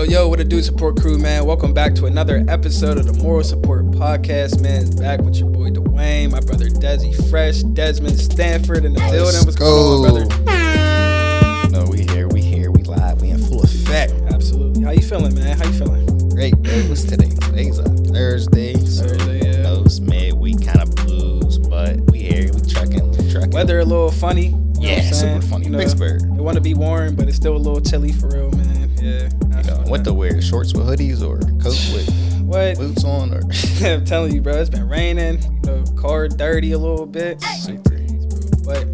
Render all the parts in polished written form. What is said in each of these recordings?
Yo, what it do, support crew, man? Welcome back to another episode of the Moral Support Podcast, man. It's back with your boy Duane, my brother Desi Fresh, Desmone Stanford in the building. What's going on, brother? No, we here, we live, we in full effect. Absolutely. How you feeling, man? How you feeling? Great, man. What's today? Today's a Thursday. Thursday, yeah. You know, it's midweek kind of blues, but we here, we trucking. Weather a little funny. Yeah, super funny. You know, Pittsburgh. It want to be warm, but it's still a little chilly for real, man. Yeah. What to wear? Shorts with hoodies or coat with boots on? Or I'm telling you, bro, it's been raining. You know, car dirty a little bit. super. But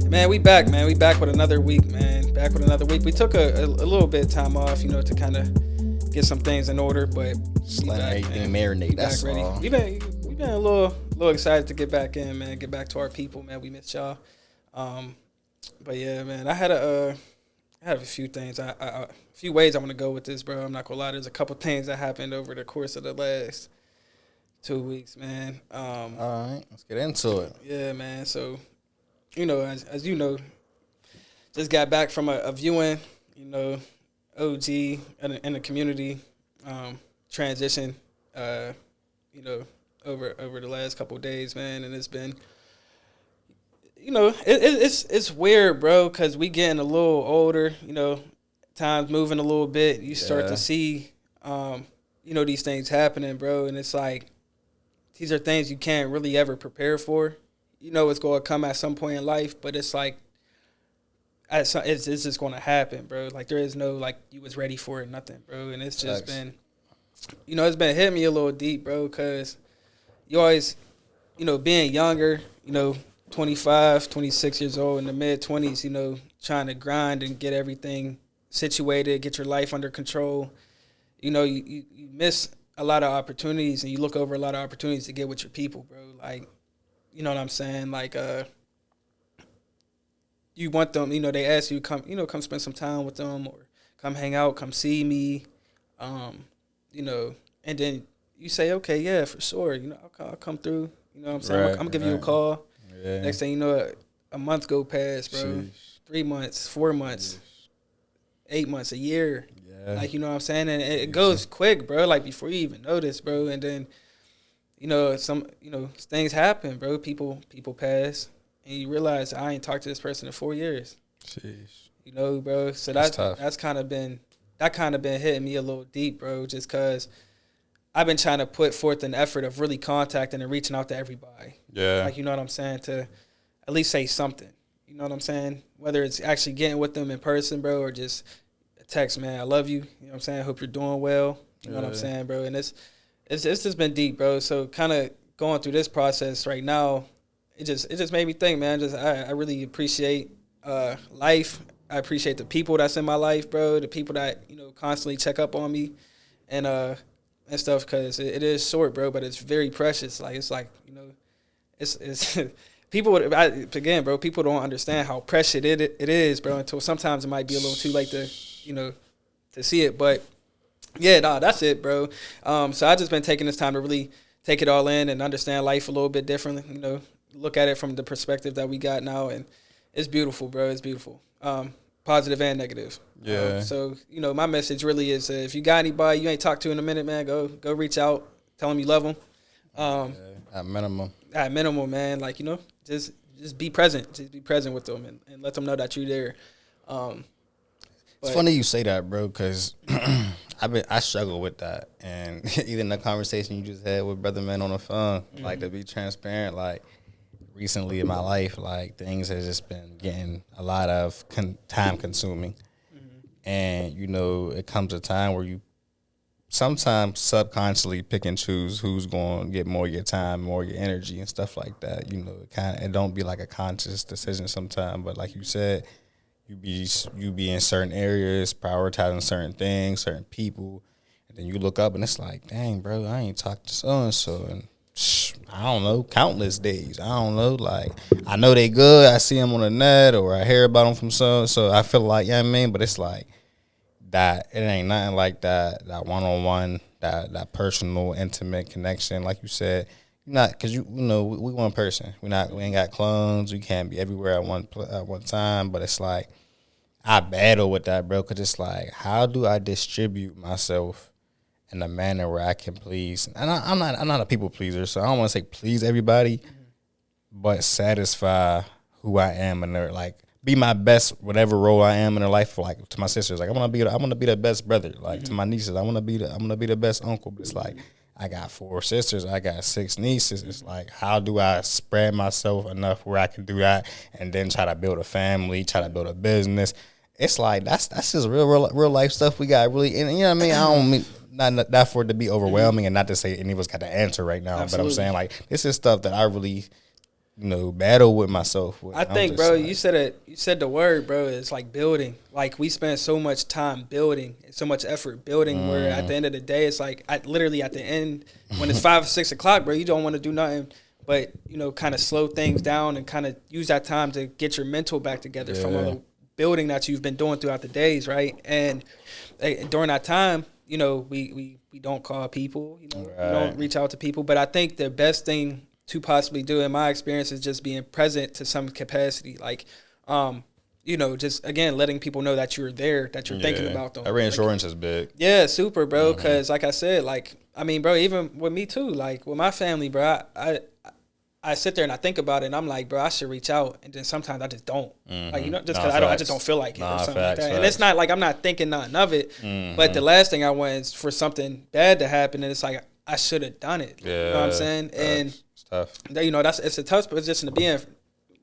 man, we back, man. We back with another week, man. Back with another week. We took a little bit of time off, you know, to kind of get some things in order, but just let everything marinate. That's ready. all. We've been a little excited to get back in, man. Get back to our people, man. We missed y'all. But yeah, man, I had a few things. A few ways I want to go with this, bro. I'm not gonna lie. There's a couple things that happened over the course of the last 2 weeks, man. All right, let's get into it. Yeah, man. So, you know, as you know, just got back from a viewing, you know, OG in the community, transition, you know, over the last couple of days, man, and it's been, you know, it's weird, bro, because we getting a little older, you know, time's moving a little bit. You start to see, you know, these things happening, bro, and it's like these are things you can't really ever prepare for. You know it's going to come at some point in life, but it's like it's just going to happen, bro. Like there is no, like, you was ready for it, nothing, bro, and it's just been, you know, it's been hitting me a little deep, bro, because you always, you know, being younger, you know, 25, 26 years old, in the mid-20s, you know, trying to grind and get everything situated, get your life under control. You know, you miss a lot of opportunities, and you look over a lot of opportunities to get with your people, bro. Like, you know what I'm saying? Like, you want them, you know, they ask you, come spend some time with them, or come hang out, come see me, you know, and then you say, okay, yeah, for sure, you know, I'll come through, you know what I'm saying? I'm going to give you a call. Yeah. Next thing you know, a month go past, bro. Sheesh. 3 months, 4 months, Sheesh. 8 months, a year. Yeah. Like, you know what I'm saying? And it goes quick, bro, like before you even notice, bro. And then, you know, things happen, bro. People pass, and you realize I ain't talked to this person in 4 years. Sheesh. You know, bro. So that's kind of been hitting me a little deep, bro, just because I've been trying to put forth an effort of really contacting and reaching out to everybody. Yeah. Like, you know what I'm saying? To at least say something. You know what I'm saying? Whether it's actually getting with them in person, bro, or just a text, man, I love you. You know what I'm saying? I hope you're doing well. You know what I'm saying, bro? And it's just been deep, bro. So kind of going through this process right now, it just made me think, man. I really appreciate life. I appreciate the people that's in my life, bro. The people that, you know, constantly check up on me and stuff, because it is short, bro, but it's very precious. Like, it's like, you know, it's people, again, bro, people don't understand how precious it is, bro, until sometimes it might be a little too late to, you know, to see it. But yeah, that's it, bro. So I just been taking this time to really take it all in and understand life a little bit differently, you know, look at it from the perspective that we got now, and it's beautiful, bro. It's beautiful. Positive and negative. Yeah. So, you know, my message really is, if you got anybody you ain't talked to in a minute, man, go reach out, tell them you love them. At minimum. At minimum, man. Like, you know, just be present. Just be present with them and let them know that you're there. It's funny you say that, bro, because I struggle with that. And even the conversation you just had with Brother Man on the phone, like, to be transparent, like, recently in my life, like, things have just been getting a lot of time consuming. And, you know, it comes a time where you sometimes subconsciously pick and choose who's going to get more of your time, more of your energy and stuff like that. You know, it don't be like a conscious decision sometimes, but like you said, you be in certain areas, prioritizing certain things, certain people, and then you look up and it's like, dang, bro, I ain't talked to so-and-so and I don't know, countless days. I don't know, like, I know they good. I see them on the net or I hear about them from so I feel like, you know what I mean? But it's like that, it ain't nothing like that one-on-one, that personal, intimate connection. Like you said, not because you know we one person. We ain't got clones. We can't be everywhere at one time. But it's like I battle with that, bro, because it's like, how do I distribute myself in a manner where I can please? And I'm not a people pleaser, so I don't want to say please everybody, but satisfy who I am and like be my best whatever role I am in their life. Like to my sisters, like I want to be the best brother. Like to my nieces, I want to be the best uncle. But it's like I got 4 sisters, I got 6 nieces. It's like, how do I spread myself enough where I can do that and then try to build a family, try to build a business? It's like that's just real life stuff we got really. And you know what I mean? I don't mean not for it to be overwhelming and not to say any of us got the answer right now. Absolutely. But I'm saying like this is stuff that I really, battle with myself with. I think, bro, like, you said the word, bro. It's like building. Like we spend so much time building, so much effort building. Where at the end of the day, it's like literally at the end when it's 5 or 6 o'clock, bro. You don't want to do nothing but kind of slow things down and kind of use that time to get your mental back together from all the building that you've been doing throughout the days, right? And during that time, we don't call people, we don't reach out to people. But I think the best thing to possibly do, in my experience, is just being present to some capacity. Like, just, again, letting people know that you're there, that you're thinking about them. That reinsurance is big. Yeah, super, bro. Because, like I said, bro, even with me, too, like, with my family, bro, I sit there and I think about it, and I'm like, bro, I should reach out. And then sometimes I just don't. Like, just because I just don't feel like it or something like that. And it's not like I'm not thinking nothing of it. But the last thing I want is for something bad to happen, and it's like, I should have done it. Yeah. You know what I'm saying? And it's tough. It's a tough position to be in,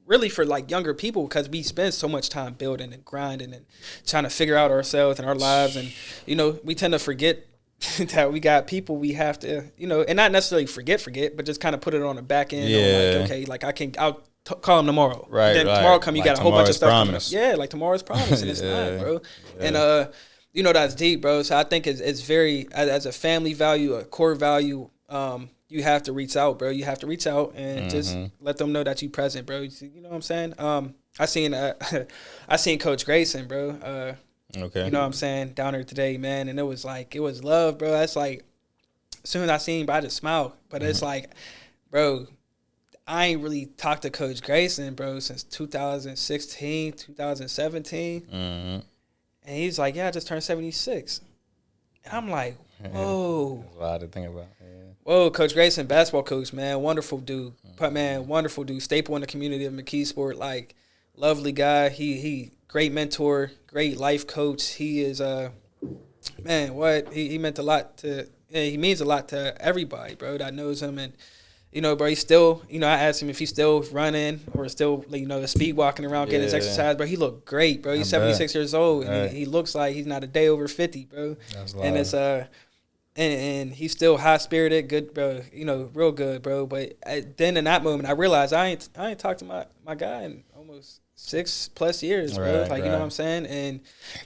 really, for like younger people, because we spend so much time building and grinding and trying to figure out ourselves and our lives. And, we tend to forget that we got people we have to, and not necessarily forget, but just kind of put it on the back end. Yeah. Like, okay, like I'll call them tomorrow. Right. Then tomorrow come, you like got a whole bunch of stuff coming up. Yeah, like tomorrow's promise, and it's not, bro. Yeah. And that's deep, bro. So I think it's very, as a family value, a core value. You have to reach out, bro. You have to reach out and just let them know that you present, bro. You know what I'm saying? I seen Coach Grayson, bro. Okay. You know what I'm saying? Down there today, man. And it was love, bro. That's like, as soon as I seen him, bro, I just smiled. But it's like, bro, I ain't really talked to Coach Grayson, bro, since 2016, 2017. And he's like, yeah, I just turned 76. And I'm like, whoa. That's a lot to think about. Yeah. Whoa, Coach Grayson, basketball coach, man. Wonderful dude. Wonderful dude. Staple in the community of McKeesport. Like, lovely guy. He great mentor, great life coach. He is, he meant a lot to, he means a lot to everybody, bro, that knows him. And, bro, he's still, I asked him if he's still running or still, speed walking around, getting his exercise, bro. He looked great, bro. He's 76 years old, and he looks like he's not a day over 50, bro. And it's, and he's still high-spirited, good, bro, real good, bro. But then in that moment, I realized I ain't talked to my guy in almost 6+ years, bro. You know what I'm saying? And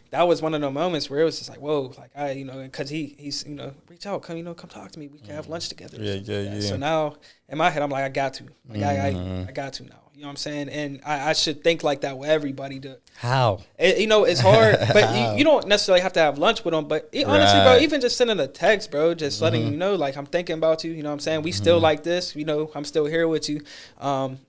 that was one of the moments where it was just like, whoa, like because he's reach out, come talk to me. We can have lunch together. Yeah. So now in my head, I'm like, I got to, I got to now. You know what I'm saying? And I should think like that with everybody. How? It's hard, but you don't necessarily have to have lunch with them. But honestly, bro, even just sending a text, bro, just letting you know, like, I'm thinking about you. You know what I'm saying? We still like this. I'm still here with you.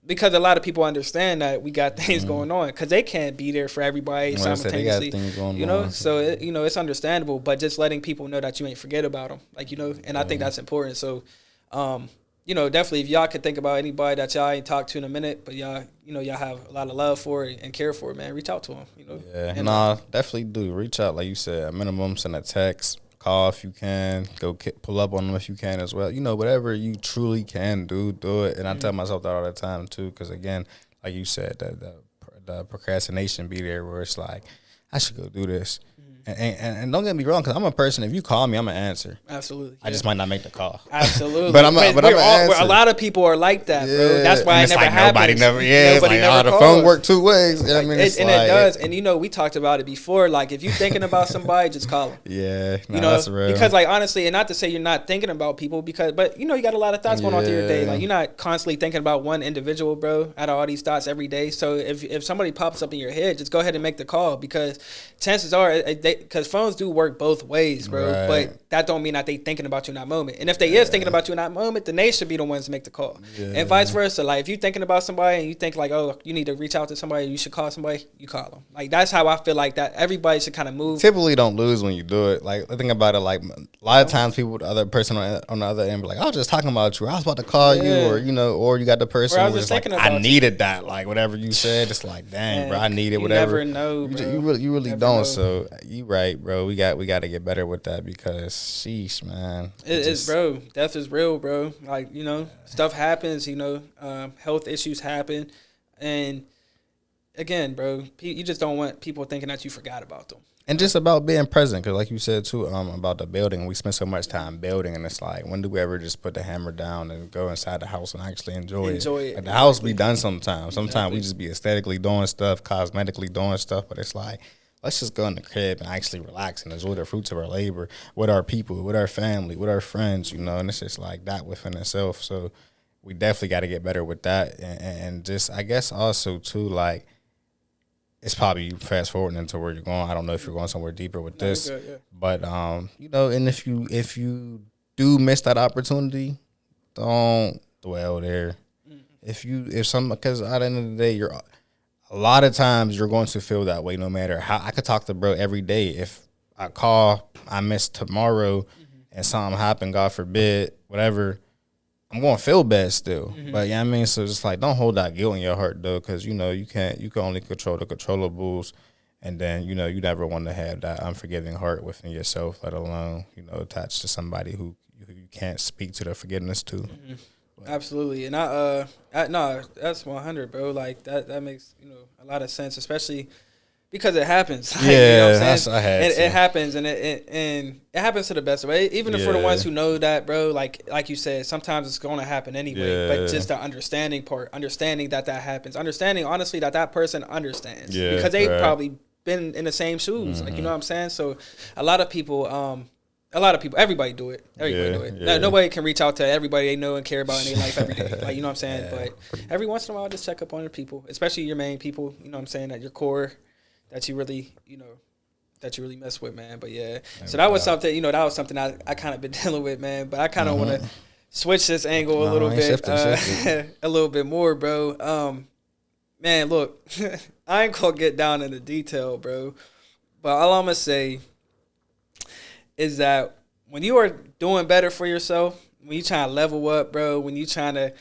Because a lot of people understand that we got things going on, because they can't be there for everybody simultaneously. They got things going on. So it's understandable. But just letting people know that you ain't forget about them, like, and I think that's important. So, definitely, if y'all could think about anybody that y'all ain't talked to in a minute, but y'all have a lot of love for and care for, man, reach out to them, Yeah, and, definitely do. Reach out, like you said, at minimum, send a text, call if you can, go pull up on them if you can as well. Whatever you truly can do it. And I tell myself that all the time, too, because, again, like you said, the procrastination be there where it's like, I should go do this. And don't get me wrong, because I'm a person, if you call me, I'm going to answer. Absolutely. I just might not make the call. Absolutely. but I'm going to answer. A lot of people are like that, bro. That's why it never happens. Nobody never the phone work 2 ways. I mean, it does. And, we talked about it before. Like, if you're thinking about somebody, just call them. Yeah. That's real. Because, like, honestly, and not to say you're not thinking about people, but, you got a lot of thoughts going on through your day. Like, you're not constantly thinking about one individual, bro, out of all these thoughts every day. So if somebody pops up in your head, just go ahead and make the call, because chances are, because phones do work both ways, bro. Right. But that don't mean that they thinking about you in that moment. And if they is thinking about you in that moment, then they should be the ones to make the call. And vice versa. Like, if you thinking about somebody and you think like, oh, you need to reach out to somebody, you should call somebody, you call them. Like, that's how I feel like that everybody should kind of move. Typically don't lose when you do it. Like, think about it, like, a lot of times people, the other person on the other end be like, I was just talking about you, or I was about to call you, or, you know, or you got the person who's just like, I needed that. Like, whatever you said, it's like, dang, bro, I needed whatever. You never know, bro. You really don't. Know. So you right, bro. We got to get better with that, because sheesh, man. It's bro. Death is real, bro. Like, you know, stuff happens. You know, health issues happen, and again, bro, you just don't want people thinking that you forgot about them. And just about being present, because like you said too, about the building, we spend so much time building, and it's like, when do we ever just put the hammer down and go inside the house and actually enjoy it? Like, the house be done sometimes. Sometimes we just be aesthetically doing stuff, cosmetically doing stuff, but it's like, let's just go in the crib and actually relax and enjoy the fruits of our labor with our people, with our family, with our friends, you know. And it's just like that within itself. So we definitely got to get better with that, and just, I guess also too, like, it's probably fast forwarding into where you're going. I don't know if you're going somewhere deeper with this, but you know, and if you do miss that opportunity, don't dwell there. Because at the end of the day, a lot of times you're going to feel that way, no matter how. I could talk to bro every day. If I call, I miss tomorrow, and something happened, God forbid, whatever, I'm going to feel bad still. But, yeah, I mean, so just like, don't hold that guilt in your heart, though, because, you know, you can only control the controllables. And then, you know, you never want to have that unforgiving heart within yourself, let alone, you know, attached to somebody who you can't speak to the forgiveness to. Absolutely. And no, that's 100, bro. Like, that makes, you know, a lot of sense, especially because it happens. Like, yeah, you know what I'm saying? It happens, and it happens to the best of it. Even for the ones who know that, bro, like you said, sometimes it's going to happen anyway. But just the understanding part, understanding that happens, understanding honestly that person understands, because they probably been in the same shoes. Like, you know what I'm saying? So a lot of people, everybody do it. Everybody do it. Yeah. Nobody can reach out to everybody they know and care about in their life every day. Like, you know what I'm saying? But every once in a while, just check up on your people, especially your main people. You know what I'm saying? At your core, that you really, you know, that you really mess with, man. But so that was something, you know, I kind of been dealing with, man. But I kind of want to switch this angle a little bit, a little bit more, bro. Man, look, I ain't gonna get down into detail, bro. But all I'm gonna say is that when you are doing better for yourself, when you trying to level up, bro, when you trying to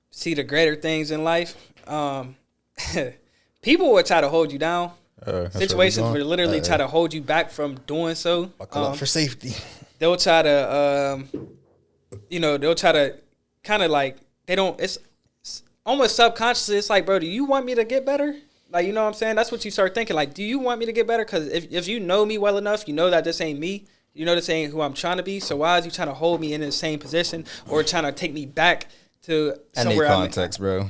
see the greater things in life, people will try to hold you down. Situations will literally try to hold you back from doing so. Buckle up for safety. They'll try to, you know, kind of like, it's almost subconsciously. It's like, bro, do you want me to get better? Like, you know what I'm saying? That's what you start thinking. Like, do you want me to get better? Because if you know me well enough, you know that this ain't me. You know this ain't who I'm trying to be. So why is you trying to hold me in the same position or trying to take me back to somewhere? I need context, bro.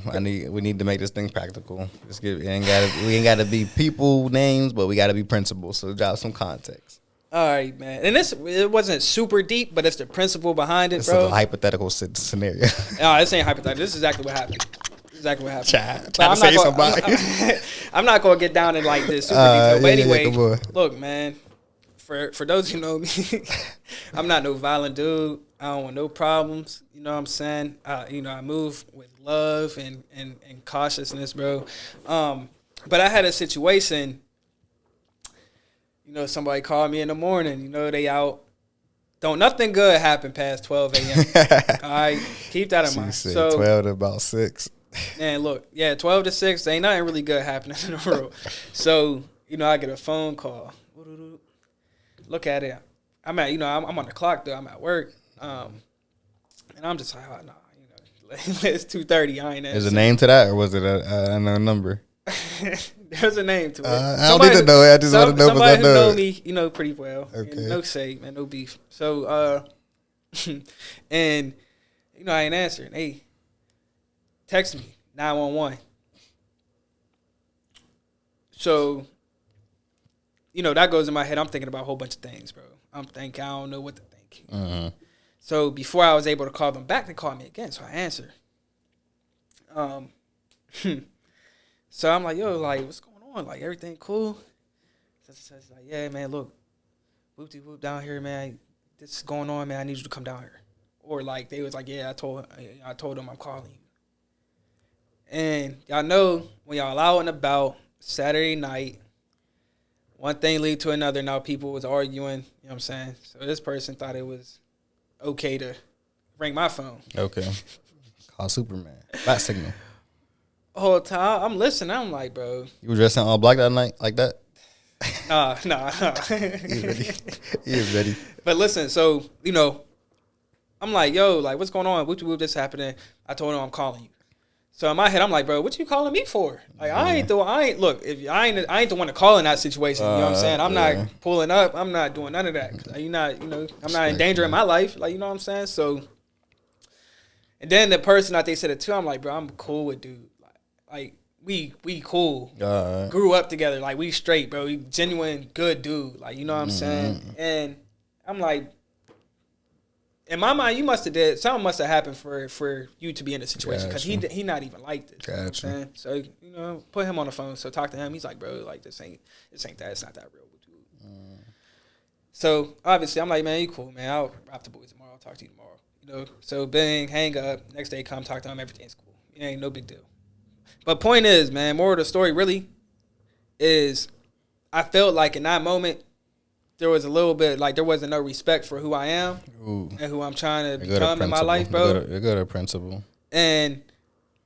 We need to make this thing practical. We ain't gotta be people names, but we gotta be principles. So drop some context. All right, man. And it wasn't super deep, but it's the principle behind it, bro. It's a hypothetical scenario. No, this ain't hypothetical. This is exactly what happened. Try to say somebody. I'm not gonna get down in like this super detail. But anyway, look, man. For those who know me, I'm not no violent dude. I don't want no problems. You know what I'm saying? You know, I move with love and cautiousness, bro. But I had a situation, you know, somebody called me in the morning. You know, they out. Don't nothing good happen past 12 a.m. All right? Keep that in mind. So 12 to about 6. Man, look. Yeah, 12 to 6. Ain't nothing really good happening in the world. So, you know, I get a phone call. Look at it. I'm on the clock though. I'm at work, and I'm just like, oh no, you know, it's 2:30. I ain't. There's a name to that, or was it a unknown number? There's a name to it. I don't need to know it. I just want to know because I know. Somebody who know me, you know, pretty well. Okay. No shade, man. No beef. So, and you know, I ain't answering. Hey, text me 911. So, you know, that goes in my head. I'm thinking about a whole bunch of things, bro. I'm thinking, I don't know what to think. Mm-hmm. So before I was able to call them back, they called me again. So I answered. So I'm like, yo, like, what's going on? Like, everything cool? So it's like, yeah, man, look, whoop-de-whoop down here, man. this is going on, man. I need you to come down here. Or like they was like, yeah, I told them I'm calling you. And y'all know when y'all out and about Saturday night, one thing lead to another. Now people was arguing. You know what I'm saying? So this person thought it was okay to ring my phone. Okay. Call Superman. Bat signal. The whole time I'm listening. I'm like, bro. You were dressed in all black that night like that? Nah. He was ready. But listen, so, you know, I'm like, yo, like, what's going on? What this happening? I told him I'm calling you. So in my head, I'm like, bro, what you calling me for? Like, I ain't the one to call in that situation. You know what I'm saying? I'm not pulling up. I'm not doing none of that. I'm not endangering my life. Like, you know what I'm saying? So, and then the person that they said it to, I'm like, bro, I'm cool with dude. Like we cool. Grew up together. Like, we straight, bro. We genuine, good dude. Like, you know what I'm saying? And I'm like, in my mind, something must have happened for you to be in this situation, because he not even like this. Gotcha. You know what I'm saying? So, you know, put him on the phone. So talk to him. He's like, bro, like this ain't that. It's not that real. So obviously, I'm like, man, you cool, man. I'll rap the boys tomorrow. I'll talk to you tomorrow. You know. So bang, hang up. Next day, come talk to him. Everything's cool. It ain't no big deal. But point is, man, more of the story really is, I felt like in that moment, there was a little bit, like, there wasn't no respect for who I am and who I'm trying to become in my life, bro. You're good at principle. And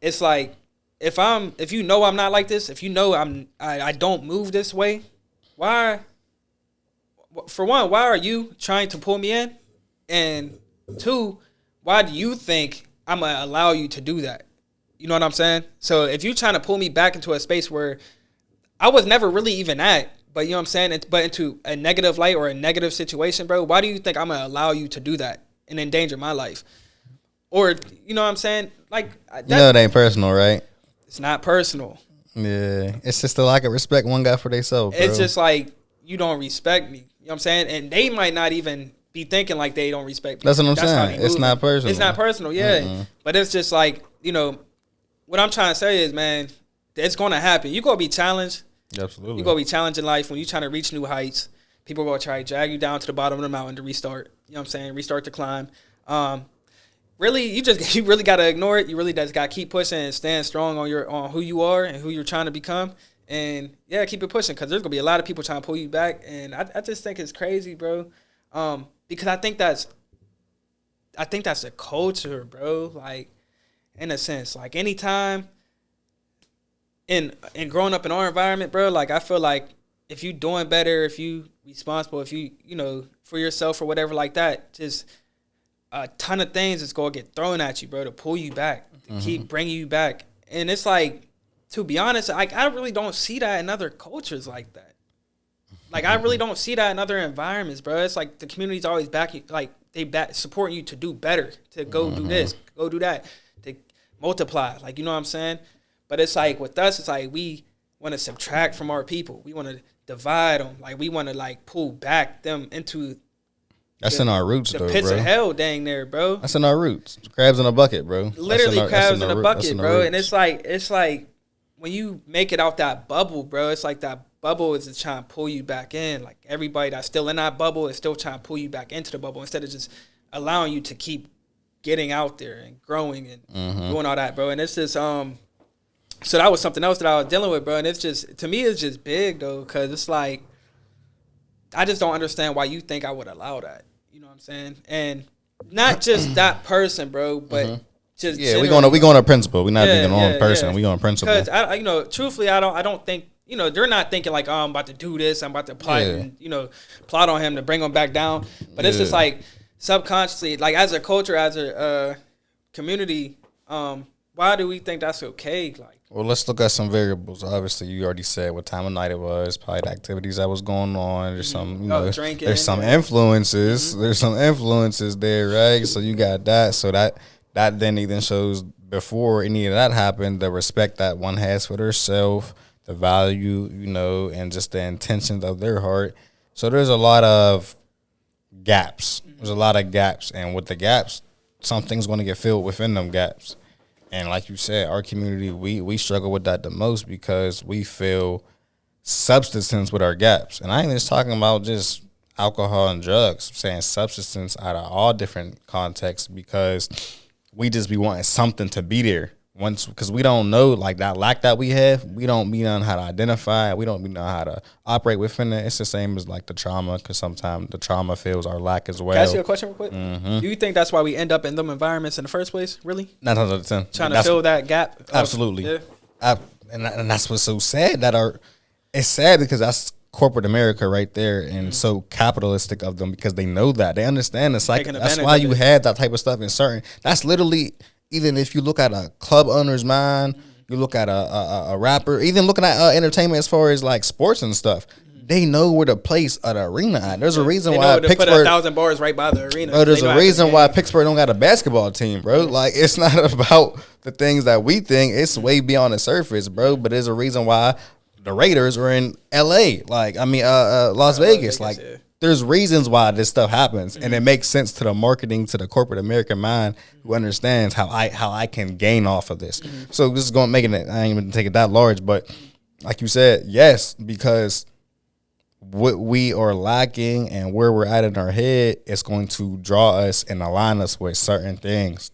it's like, if you know I'm not like this, if you know I don't move this way, why? For one, why are you trying to pull me in? And two, why do you think I'm gonna allow you to do that? You know what I'm saying? So if you're trying to pull me back into a space where I was never really even at, but you know what I'm saying, but into a negative light or a negative situation, bro, why do you think I'm going to allow you to do that and endanger my life? Or, you know what I'm saying? Like, you know it ain't personal, right? It's not personal. Yeah. It's just a lack of respect one guy for themselves, bro. It's just like, you don't respect me. You know what I'm saying? And they might not even be thinking like they don't respect me. That's what I'm saying. It's not personal. It's not personal, yeah. Mm-hmm. But it's just like, you know, what I'm trying to say is, man, it's going to happen. You're going to be challenged. Absolutely. You're going to be challenged in life when you're trying to reach new heights. People are going to try to drag you down to the bottom of the mountain to restart. You know what I'm saying? Restart the climb. Really, you really got to ignore it. You really just got to keep pushing and stand strong on who you are and who you're trying to become. And, yeah, keep it pushing, because there's going to be a lot of people trying to pull you back. And I just think it's crazy, bro, because I think that's a culture, bro, like, in a sense. Like, anytime in growing up in our environment, bro, like, I feel like if you doing better, if you responsible, if you know, for yourself or whatever like that, just a ton of things is going to get thrown at you, bro, to pull you back, to keep bringing you back. And it's like, to be honest, like, I really don't see that in other cultures like that. Like, I really don't see that in other environments, bro. It's like the community's always backing, like, supporting you to do better, to go do this, go do that, to multiply. Like, you know what I'm saying? But it's like, with us, it's like we want to subtract from our people. We want to divide them. Like, we want to, like, pull back them into That's in our roots, though, pits bro. of hell, dang there, bro. That's in our roots. Crabs in a bucket, bro. Literally, crabs in a bucket, bro. And it's like when you make it out that bubble, bro, it's like that bubble is just trying to pull you back in. Like, everybody that's still in that bubble is still trying to pull you back into the bubble, instead of just allowing you to keep getting out there and growing and doing all that, bro. And it's just so that was something else that I was dealing with, bro. And it's just, to me, it's just big, though, because it's like, I just don't understand why you think I would allow that. You know what I'm saying? And not just that person, bro, but just we going to principle. We're not being on person. Yeah. We going to principle. Because I, you know, truthfully, I don't think, you know, they're not thinking like, oh, I'm about to do this, I'm about to plot and, you know, plot on him to bring him back down. But it's just like, subconsciously, like, as a culture, as a community, why do we think that's okay? Like, well, let's look at some variables. Obviously, you already said what time of night it was, probably the activities that was going on. There's some, you know, drinking, there's some influences. There's some influences there, right? So you got that. So that then even shows, before any of that happened, the respect that one has for their self, the value, you know, and just the intentions of their heart. So there's a lot of gaps. There's a lot of gaps. And with the gaps, something's going to get filled within them gaps. And like you said, our community, we struggle with that the most, because we feel substance with our gaps. And I ain't just talking about just alcohol and drugs. I'm saying substance out of all different contexts because we just be wanting something to be there. Once, because we don't know, like, that lack that we have, we don't be knowing how to identify it. We don't be knowing how to operate within it. It's the same as, like, the trauma, because sometimes the trauma feels our lack as well. Can I ask you a question real quick? Mm-hmm. Do you think that's why we end up in them environments in the first place, really? 9 times out of 10. Trying to fill that gap? Absolutely. Yeah. And that's what's so sad. It's sad because that's corporate America right there, and so capitalistic of them because they know that. They understand it's like, that's why you have that type of stuff in certain. That's literally... Even if you look at a club owner's mind, you look at a rapper, even looking at entertainment as far as like sports and stuff, they know where to place an arena at. There's a reason why Pittsburgh put 1,000 bars right by the arena. Bro, there's a reason why Pittsburgh don't got a basketball team, bro. Like, it's not about the things that we think. It's way beyond the surface, bro. But there's a reason why the Raiders are in L.A. Like, I mean, Las Vegas. Like, there's reasons why this stuff happens, and it makes sense to the marketing, to the corporate American mind who understands how I can gain off of this. So this is going to make it. I ain't even take it that large, but like you said, yes, because what we are lacking and where we're at in our head is going to draw us and align us with certain things,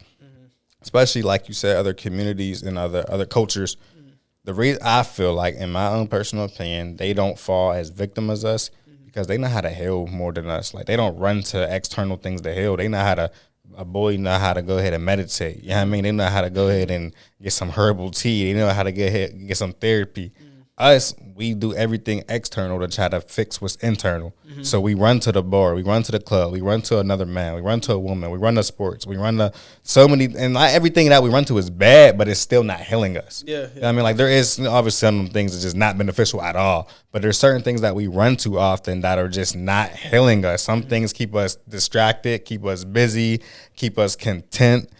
especially like you said, other communities and other cultures. The reason I feel like, in my own personal opinion, they don't fall as victim as us. Because they know how to heal more than us. Like, they don't run to external things to heal. They know how to, a boy know how to go ahead and meditate. You know what I mean? They know how to go ahead and get some herbal tea. They know how to get some therapy. Us, we do everything external to try to fix what's internal. So we run to the bar, we run to the club, we run to another man, we run to a woman, we run to sports, we run to so many, and not everything that we run to is bad, but it's still not healing us. Yeah. You know what I mean? Like, there is obviously some things that just not beneficial at all, but there's certain things that we run to often that are just not healing us. Some things keep us distracted, keep us busy, keep us content.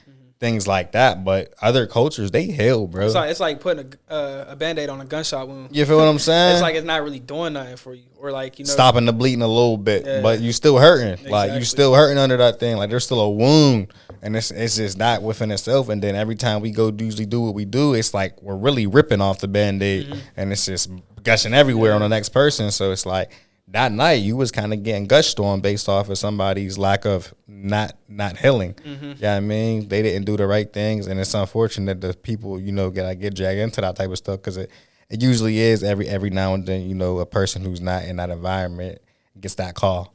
Things like that, but other cultures, they heal, bro. It's like putting a Band-Aid on a gunshot wound. You feel what I'm saying? It's like it's not really doing nothing for you, or like, you know, stopping the bleeding a little bit, but you still hurting. Exactly. Like, you still hurting under that thing. Like, there's still a wound, and it's just not within itself. And then every time we go usually do what we do, it's like we're really ripping off the Band-Aid, and it's just gushing everywhere on the next person. So it's like, that night you was kind of getting gushed on based off of somebody's lack of not healing. Yeah, you know what I mean, they didn't do the right things, and it's unfortunate that the people, you know, get dragged into that type of stuff, because it usually is every now and then, you know, a person who's not in that environment gets that call.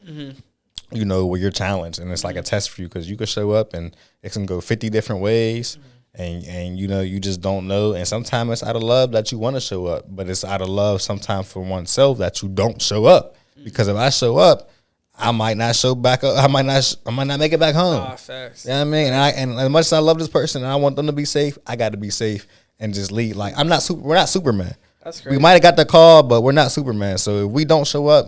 You know, where you're challenged, and it's like a test for you, because you could show up and it can go 50 different ways. And you know, you just don't know. And sometimes it's out of love that you want to show up, but it's out of love sometimes for oneself that you don't show up. Because if I show up, I might not show back up. I might not make it back home. Facts. You know what I mean? And as much as I love this person and I want them to be safe, I got to be safe and just lead. Like, we're not Superman. That's crazy. We might have got the call, but we're not Superman. So if we don't show up,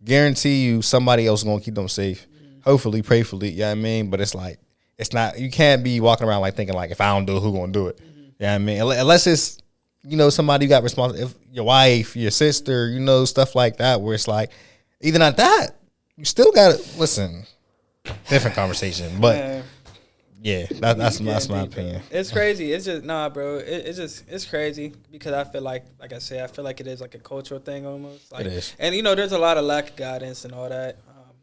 guarantee you somebody else is going to keep them safe. Hopefully, prayfully, you know what I mean? But it's like, it's not, you can't be walking around like thinking like, if I don't do it, who going to do it? You know what I mean? Unless it's, you know, somebody you got responsible, your wife, your sister, you know, stuff like that, where it's like, even at that, you still got to listen. Different conversation, but yeah, that's my opinion. It's crazy. It's just bro. It's crazy, because I feel like I said, I feel like it is like a cultural thing almost. Like, it is, and you know, there's a lot of lack of guidance and all that.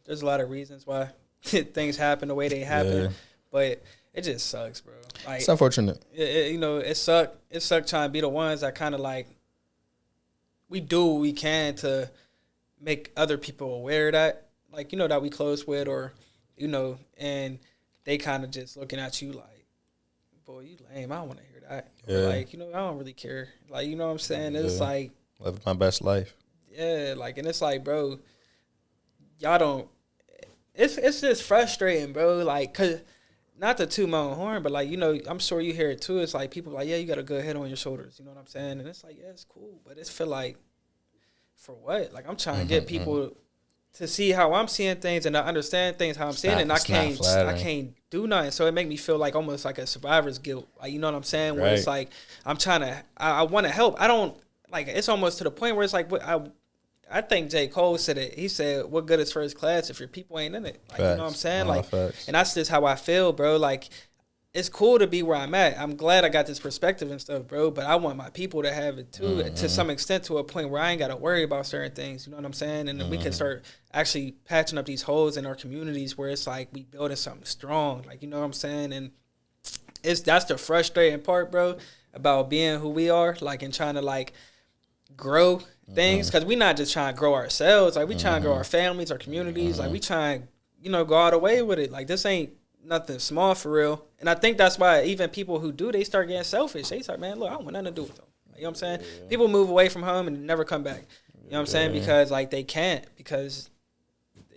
There's a lot of reasons why things happen the way they happen, but it just sucks, bro. Like, it's unfortunate. You know, it sucked. It sucked trying to be the ones that kind of like, we do what we can to make other people aware that, like, you know, that we close with, or, you know, and they kind of just looking at you like, boy, you lame. I don't want to hear that. Yeah. Like, you know, I don't really care. Like, you know what I'm saying? It's like, live my best life. Yeah, like, and it's like, bro, y'all don't. It's just frustrating, bro. Like, cause. Not to toot my own horn, but, like, you know, I'm sure you hear it too. It's like people like, yeah, you got a good head on your shoulders. You know what I'm saying? And it's like, yeah, it's cool. But it's feel like, for what? Like, I'm trying to get people to see how I'm seeing things and to understand things how I'm seeing it. And I can't do nothing. So it make me feel like almost like a survivor's guilt. Like, you know what I'm saying? Where it's like, I'm trying to, I want to help. I don't, like, it's almost to the point where it's like, I think J. Cole said it. He said, what good is first class if your people ain't in it? Like, you know what I'm saying? Like, and that's just how I feel, bro. Like, it's cool to be where I'm at. I'm glad I got this perspective and stuff, bro. But I want my people to have it too, to some extent, to a point where I ain't got to worry about certain things. You know what I'm saying? And then we can start actually patching up these holes in our communities where it's like we building something strong. Like, you know what I'm saying? And that's the frustrating part, bro, about being who we are, like, and trying to like grow things, because we not just trying to grow ourselves. Like, we trying to grow our families, our communities. Like, we trying, go all the way with it. Like, this ain't nothing small for real. And I think that's why even people who do, they start getting selfish. They start, man, look, I don't want nothing to do with them. You know what I'm saying? Yeah. People move away from home and never come back. You know what I'm saying? Because, like, they can't, because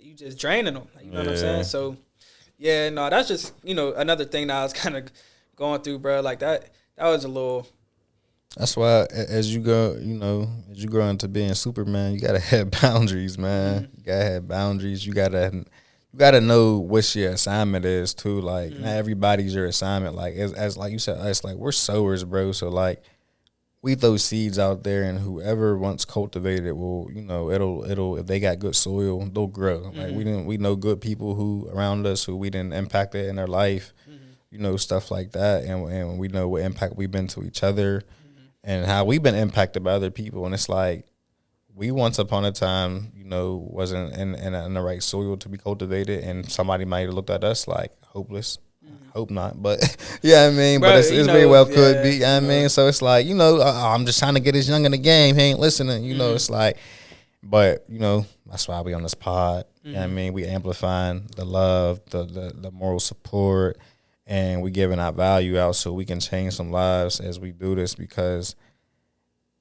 you just draining them. Like, you know what I'm saying? So, yeah, no, that's just, another thing that I was kind of going through, bro. Like, that was a little... That's why as you go, as you grow into being Superman, you got to have boundaries, man. You got to have boundaries. You got to know what your assignment is too. Like, not everybody's your assignment. Like, as like you said, us, like, we're sowers, bro. So, like, we throw seeds out there, and whoever wants cultivated will, it'll if they got good soil, they'll grow. Like, we know good people who around us who we didn't impact it in their life, stuff like that, and we know what impact we've been to each other, and how we've been impacted by other people. And it's like, we once upon a time, wasn't in the right soil to be cultivated, and somebody might have looked at us like hopeless. Hope not, but yeah, I mean, but it's very well could be. I mean, so it's like, I'm just trying to get this young in the game. He ain't listening. It's like, but that's why we on this pod. You know what I mean, we amplifying the love, the moral support, and we giving our value out so we can change some lives as we do this, because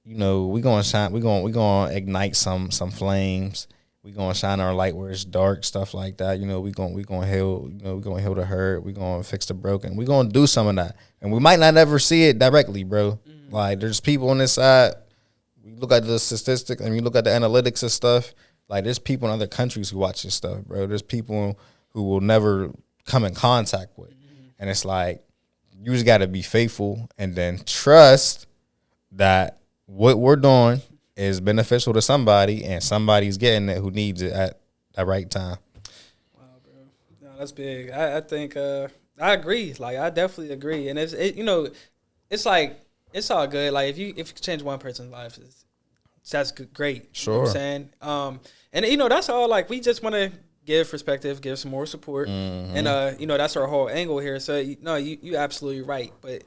we gonna shine, we gonna ignite some flames. We gonna shine our light where it's dark, stuff like that. We gonna heal. We gonna heal the hurt. We gonna fix the broken. We gonna do some of that, and we might not ever see it directly, bro. Like, there's people on this side. We look at the statistics and we look at the analytics and stuff. Like, there's people in other countries who watch this stuff, bro. There's people who will never come in contact with, and it's like, you just got to be faithful and then trust that what we're doing is beneficial to somebody, and somebody's getting it who needs it at the right time. Wow, bro. No, that's big. I think I agree. Like, I definitely agree. And it's like, it's all good. Like, if you change one person's life, that's good, great. Sure. You know what I'm saying? And that's all. Like, we just want to give perspective, give some more support, and that's our whole angle here. So you absolutely right. But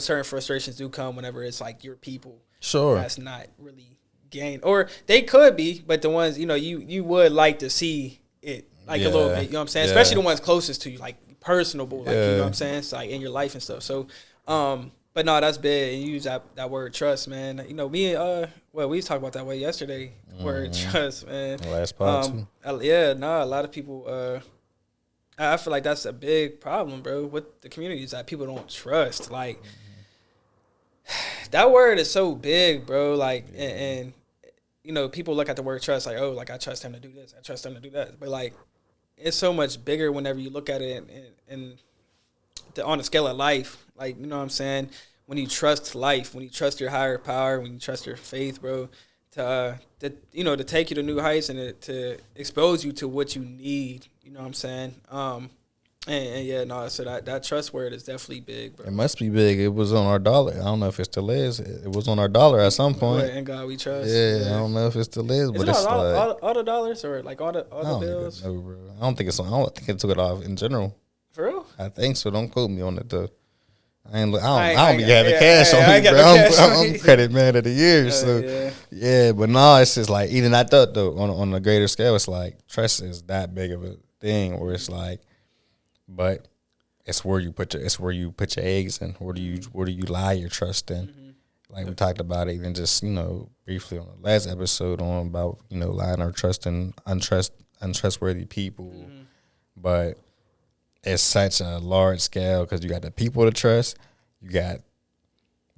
certain frustrations do come whenever it's like your people. Sure. That's not really gain, or they could be, but the ones you would like to see it like a little bit, what I'm saying, especially the ones closest to you, like personable, like you know what I'm saying, it's like in your life and stuff. So but no, that's big. And you use that word trust, man. Me and we was talking about that way yesterday, word trust, man. Last part too. A lot of people I feel like that's a big problem, bro, with the communities, that people don't trust. Like, that word is so big, bro. Like, and people look at the word trust like, oh, like, I trust him to do this, I trust him to do that. But, like, it's so much bigger whenever you look at it and on the scale of life. Like, you know what I'm saying? When you trust life, when you trust your higher power, when you trust your faith, bro, to take you to new heights and to expose you to what you need. You know what I'm saying? So that trust word is definitely big, bro. It must be big. It was on our dollar. I don't know if it still is. It was on our dollar at some point. In God we trust. Yeah, I don't know if it still is, but it's like, all the dollars, or like all the bills. No, bro. I don't think it's on. I don't think it took it off in general. For real? I think so. Don't quote me on it though. I don't be having cash on me, bro. I'm credit man of the year. But no, it's just like, even I thought though, on a greater scale, it's like, trust is that big of a thing where it's like, but it's where you put your eggs in. Where do you lie your trust in? Like, we talked about it even just, briefly on the last episode on about, lying our trust in untrustworthy people. But it's such a large scale, because you got the people to trust, you got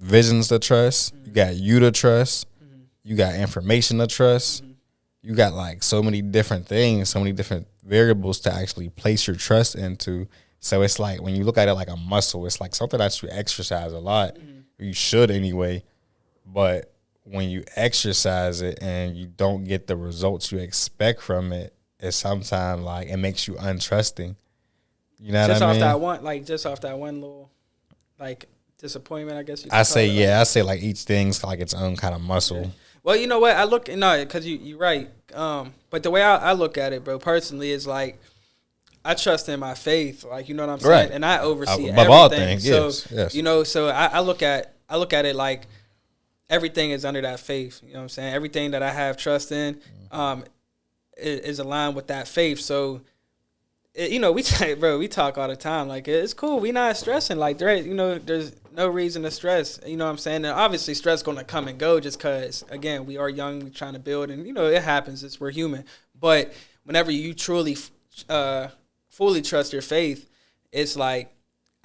visions to trust, you got you to trust, you got information to trust, you got like so many different things, so many different variables to actually place your trust into. So it's like, when you look at it like a muscle, it's like something that you exercise a lot. You should anyway. But when you exercise it and you don't get the results you expect from it, it's sometimes like, it makes you untrusting. You know just what I off mean? just off that one little, like, disappointment, I guess. I say like each thing's like its own kind of muscle. Yeah. Well, you know what? Because you're right. But the way I look at it, bro, personally, is like, I trust in my faith, like, you know what I'm saying, Right. and I oversee Above everything. all things, so yes. you know, so I look at it like everything is under that faith. You know what I'm saying? Everything that I have trust in, is aligned with that faith. So, you know, we talk all the time. Like, it's cool. We not stressing. Like, there's no reason to stress. You know what I'm saying? And obviously, stress going to come and go just because, again, we are young. We're trying to build. And, you know, it happens. We're human. But whenever you truly fully trust your faith, it's like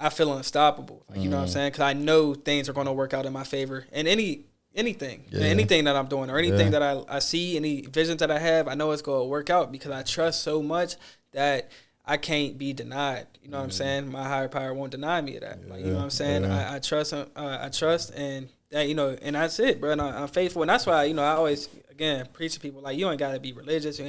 I feel unstoppable. Like, you know what I'm saying? Because I know things are going to work out in my favor. And anything that I'm doing or anything that I see, any visions that I have, I know it's going to work out because I trust so much that I can't be denied. You know what I'm saying? My higher power won't deny me of that. Like, you know what I'm saying? I trust and that, you know, and that's it, bro. And I'm faithful. And that's why, you know, I always, again, preach to people, like, you ain't got to be religious.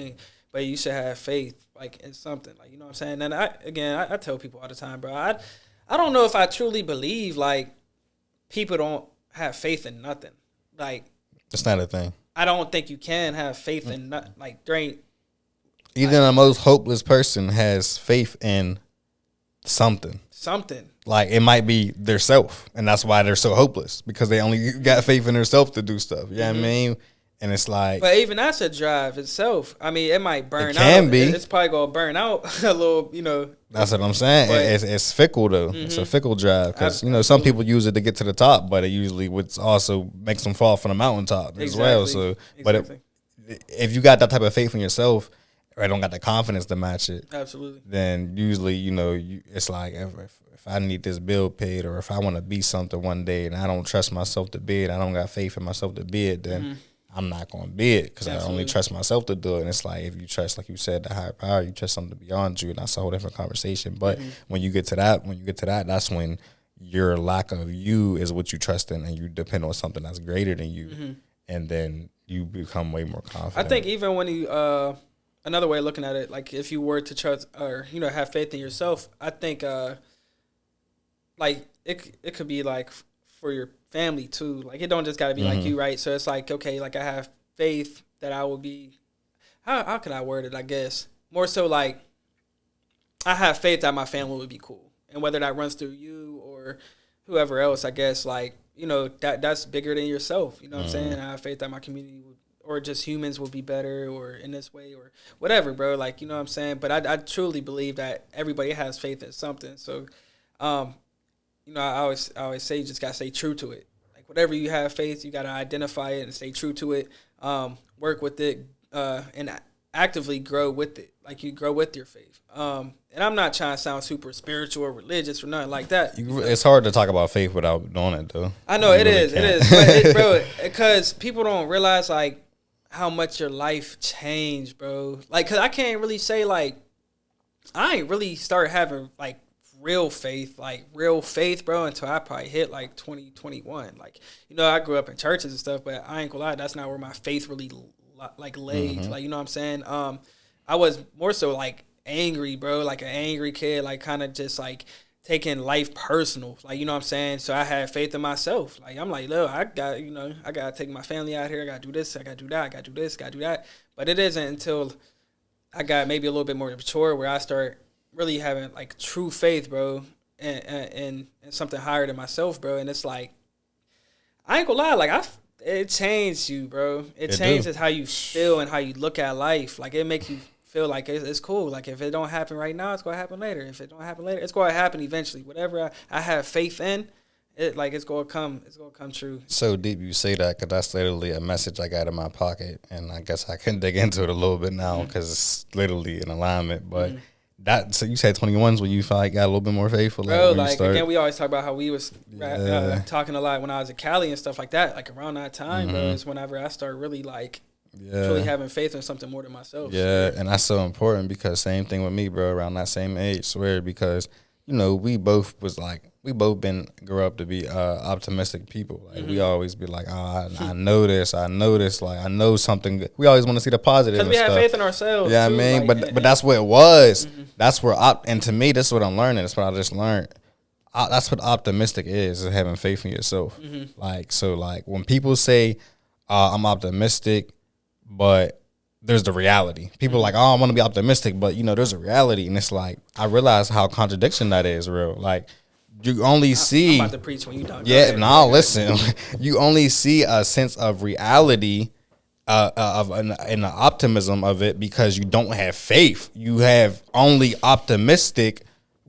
But you should have faith, like, in something. Like, you know what I'm saying? And I tell people all the time, bro, I don't know if I truly believe, like, people don't have faith in nothing. Like, it's not a thing. I don't think you can have faith in nothing. Like, there ain't. Even the most hopeless person has faith in something. Like, it might be their self, and that's why they're so hopeless, because they only got faith in their self to do stuff. You know what I mean? And it's like, but even that's a drive itself. I mean, it might burn out. It can be. It's probably gonna burn out a little, you know. That's what I'm saying. It's fickle though. It's a fickle drive because, you know, some people use it to get to the top, but it usually would also makes them fall from the mountaintop as well. So, but if you got that type of faith in yourself, or don't got the confidence to match it, absolutely, then usually, you know, it's like if I need this bill paid, or if I want to be something one day and I don't trust myself to be it, I don't got faith in myself to be it, then I'm not going to be it because I only trust myself to do it. And it's like, if you trust, like you said, the higher power, you trust something beyond you, and that's a whole different conversation. But when you get to that, that's when your lack of you is what you trust in, and you depend on something that's greater than you, and then you become way more confident. I think even when you, another way of looking at it, like, if you were to trust or, you know, have faith in yourself, I think, like, it could be like for your family too. Like, it don't just gotta be like you, right? So it's like, okay, like, I have faith that I will be, how can I word it? I guess more so like, I have faith that my family would be cool, and whether that runs through you or whoever else, I guess, like, you know, that's bigger than yourself. You know what I'm saying? I have faith that my community would, or just humans will be better, or in this way, or whatever, bro. Like, you know what I'm saying? But I truly believe that everybody has faith in something. So, you know, I always say you just gotta stay true to it. Like, whatever you have faith, you gotta identify it and stay true to it. Work with it, and actively grow with it. Like, you grow with your faith. And I'm not trying to sound super spiritual or religious or nothing like that. It's hard to talk about faith without doing it, though. I know it is, but bro, because people don't realize, like, how much your life changed, bro. Like, cause I can't really say, like, I ain't really started having, like, real faith, bro, until I probably hit like 2021. Like, you know, I grew up in churches and stuff, but I ain't gonna lie, that's not where my faith really like laid. Like, you know what I'm saying? I was more so like angry, bro, like an angry kid, like kind of just like taking life personal, like, you know what I'm saying? So I had faith in myself. Like, I'm like, look, I gotta take my family out here. I gotta do this. I gotta do that. I gotta do this. Gotta do that. But it isn't until I got maybe a little bit more mature where I start really having like true faith, bro, and something higher than myself, bro. And it's like, I ain't gonna lie, like, it changed you, bro. It changes how you feel and how you look at life. Like, it makes you feel like it's cool. Like, if it don't happen right now, it's gonna happen later. If it don't happen later, it's gonna happen eventually. Whatever I have faith in, it's gonna come true. So deep you say that, because that's literally a message I got in my pocket, and I guess I can dig into it a little bit now because it's literally in alignment, but. So you said 21's when you got a little bit more faithful, bro. Like, again, we always talk about how we was talking a lot when I was at Cali and stuff like that. Like, around that time, bro, is whenever I started really like truly having faith in something more than myself. Yeah, and that's so important, because same thing with me, bro. Around that same age, swear, because you know we both grew up to be optimistic people. Like, we always be like, I know this, like, I know something good. We always want to see the positive, because we have faith in ourselves. Yeah, I mean, but that's what it was. that's where and to me, this is what I'm learning. That's what I just learned. That's what optimistic is having faith in yourself. Like, so like when people say, I'm optimistic, but there's the reality. People are like, oh, I want to be optimistic, but there's a reality. And it's like, I realize how contradiction that is real. Like, you only see. I'm about to preach when you done. Yeah, no, listen. You only see a sense of reality and the optimism of it because you don't have faith. You have only optimistic,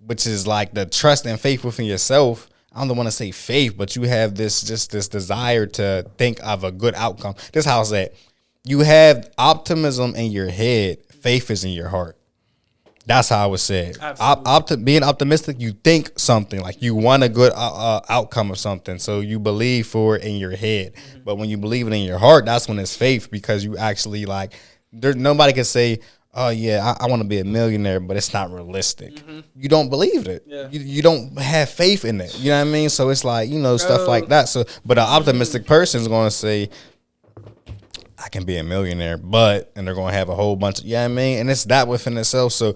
which is like the trust and faith within yourself. I don't want to say faith, but you have this desire to think of a good outcome. This is how it's at. You have optimism in your head. Faith is in your heart. That's how I would say it. Being optimistic, you think something, like you want a good outcome of something, so you believe for it in your head. But when you believe it in your heart, that's when it's faith, because you actually like. There's nobody can say, "Oh yeah, I want to be a millionaire," but it's not realistic. You don't believe it. Yeah. You don't have faith in it. You know what I mean? So it's like stuff like that. So, but an optimistic person is going to say, I can be a millionaire, and they're gonna have a whole bunch of, I mean, and it's that within itself. So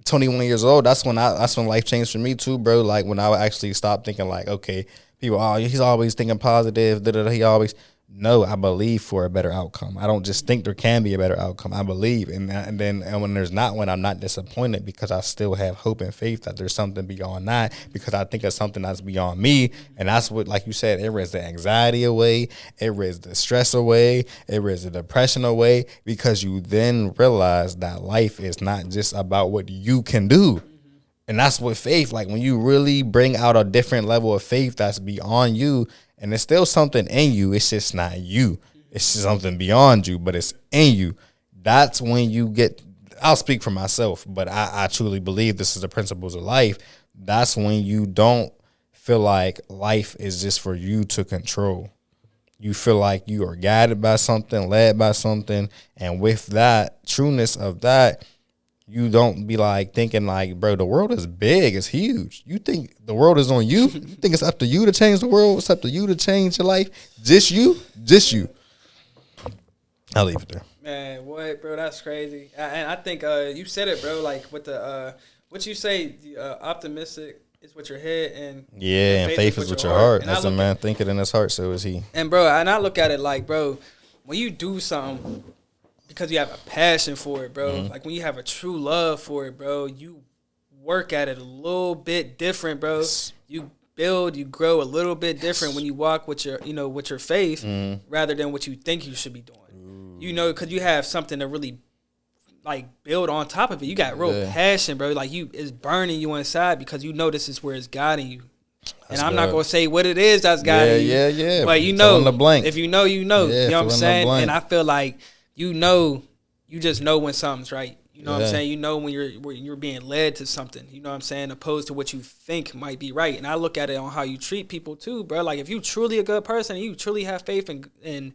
21 years old, that's when life changed for me too, bro. Like when I actually stopped thinking like, okay, people, he's always thinking positive, no, I believe for a better outcome. I don't just think there can be a better outcome. I believe, and when there's not one, I'm not disappointed, because I still have hope and faith that there's something beyond that, because I think of something that's beyond me, and that's what, like you said, it rids the anxiety away, it rids the stress away, it rids the depression away, because you then realize that life is not just about what you can do. And that's what faith, like when you really bring out a different level of faith that's beyond you, and there's still something in you, it's just not you. It's just something beyond you, but it's in you. That's when you get, I'll speak for myself, but I truly believe this is the principles of life. That's when you don't feel like life is just for you to control. You feel like you are guided by something, led by something, and with that trueness of that, you don't be like thinking like, bro, the world is big, it's huge. You think the world is on you? You think it's up to you to change the world? It's up to you to change your life? Just you? I'll leave it there. Man, what, bro? That's crazy. And I think you said it, bro. Like with the what you say, optimistic is with your head, and and faith is with your heart. As a man thinketh in his heart, so is he. And bro, and I look at it like, bro, when you do something because you have a passion for it, bro. Like when you have a true love for it, bro, you work at it a little bit different, bro. You build, you grow a little bit different when you walk with your, with your faith, rather than what you think you should be doing. Because you have something to really like build on top of it. You got real passion, bro. Like it's burning you inside, because this is where it's guiding you. And I'm not gonna say what it is that's guiding you. Yeah. But the blank. If you know, you know. You know what I'm saying? And I feel like you just know when something's right. You know what I'm saying? You know when you're being led to something. You know what I'm saying? Opposed to what you think might be right. And I look at it on how you treat people too, bro. Like if you truly a good person, and you truly have faith in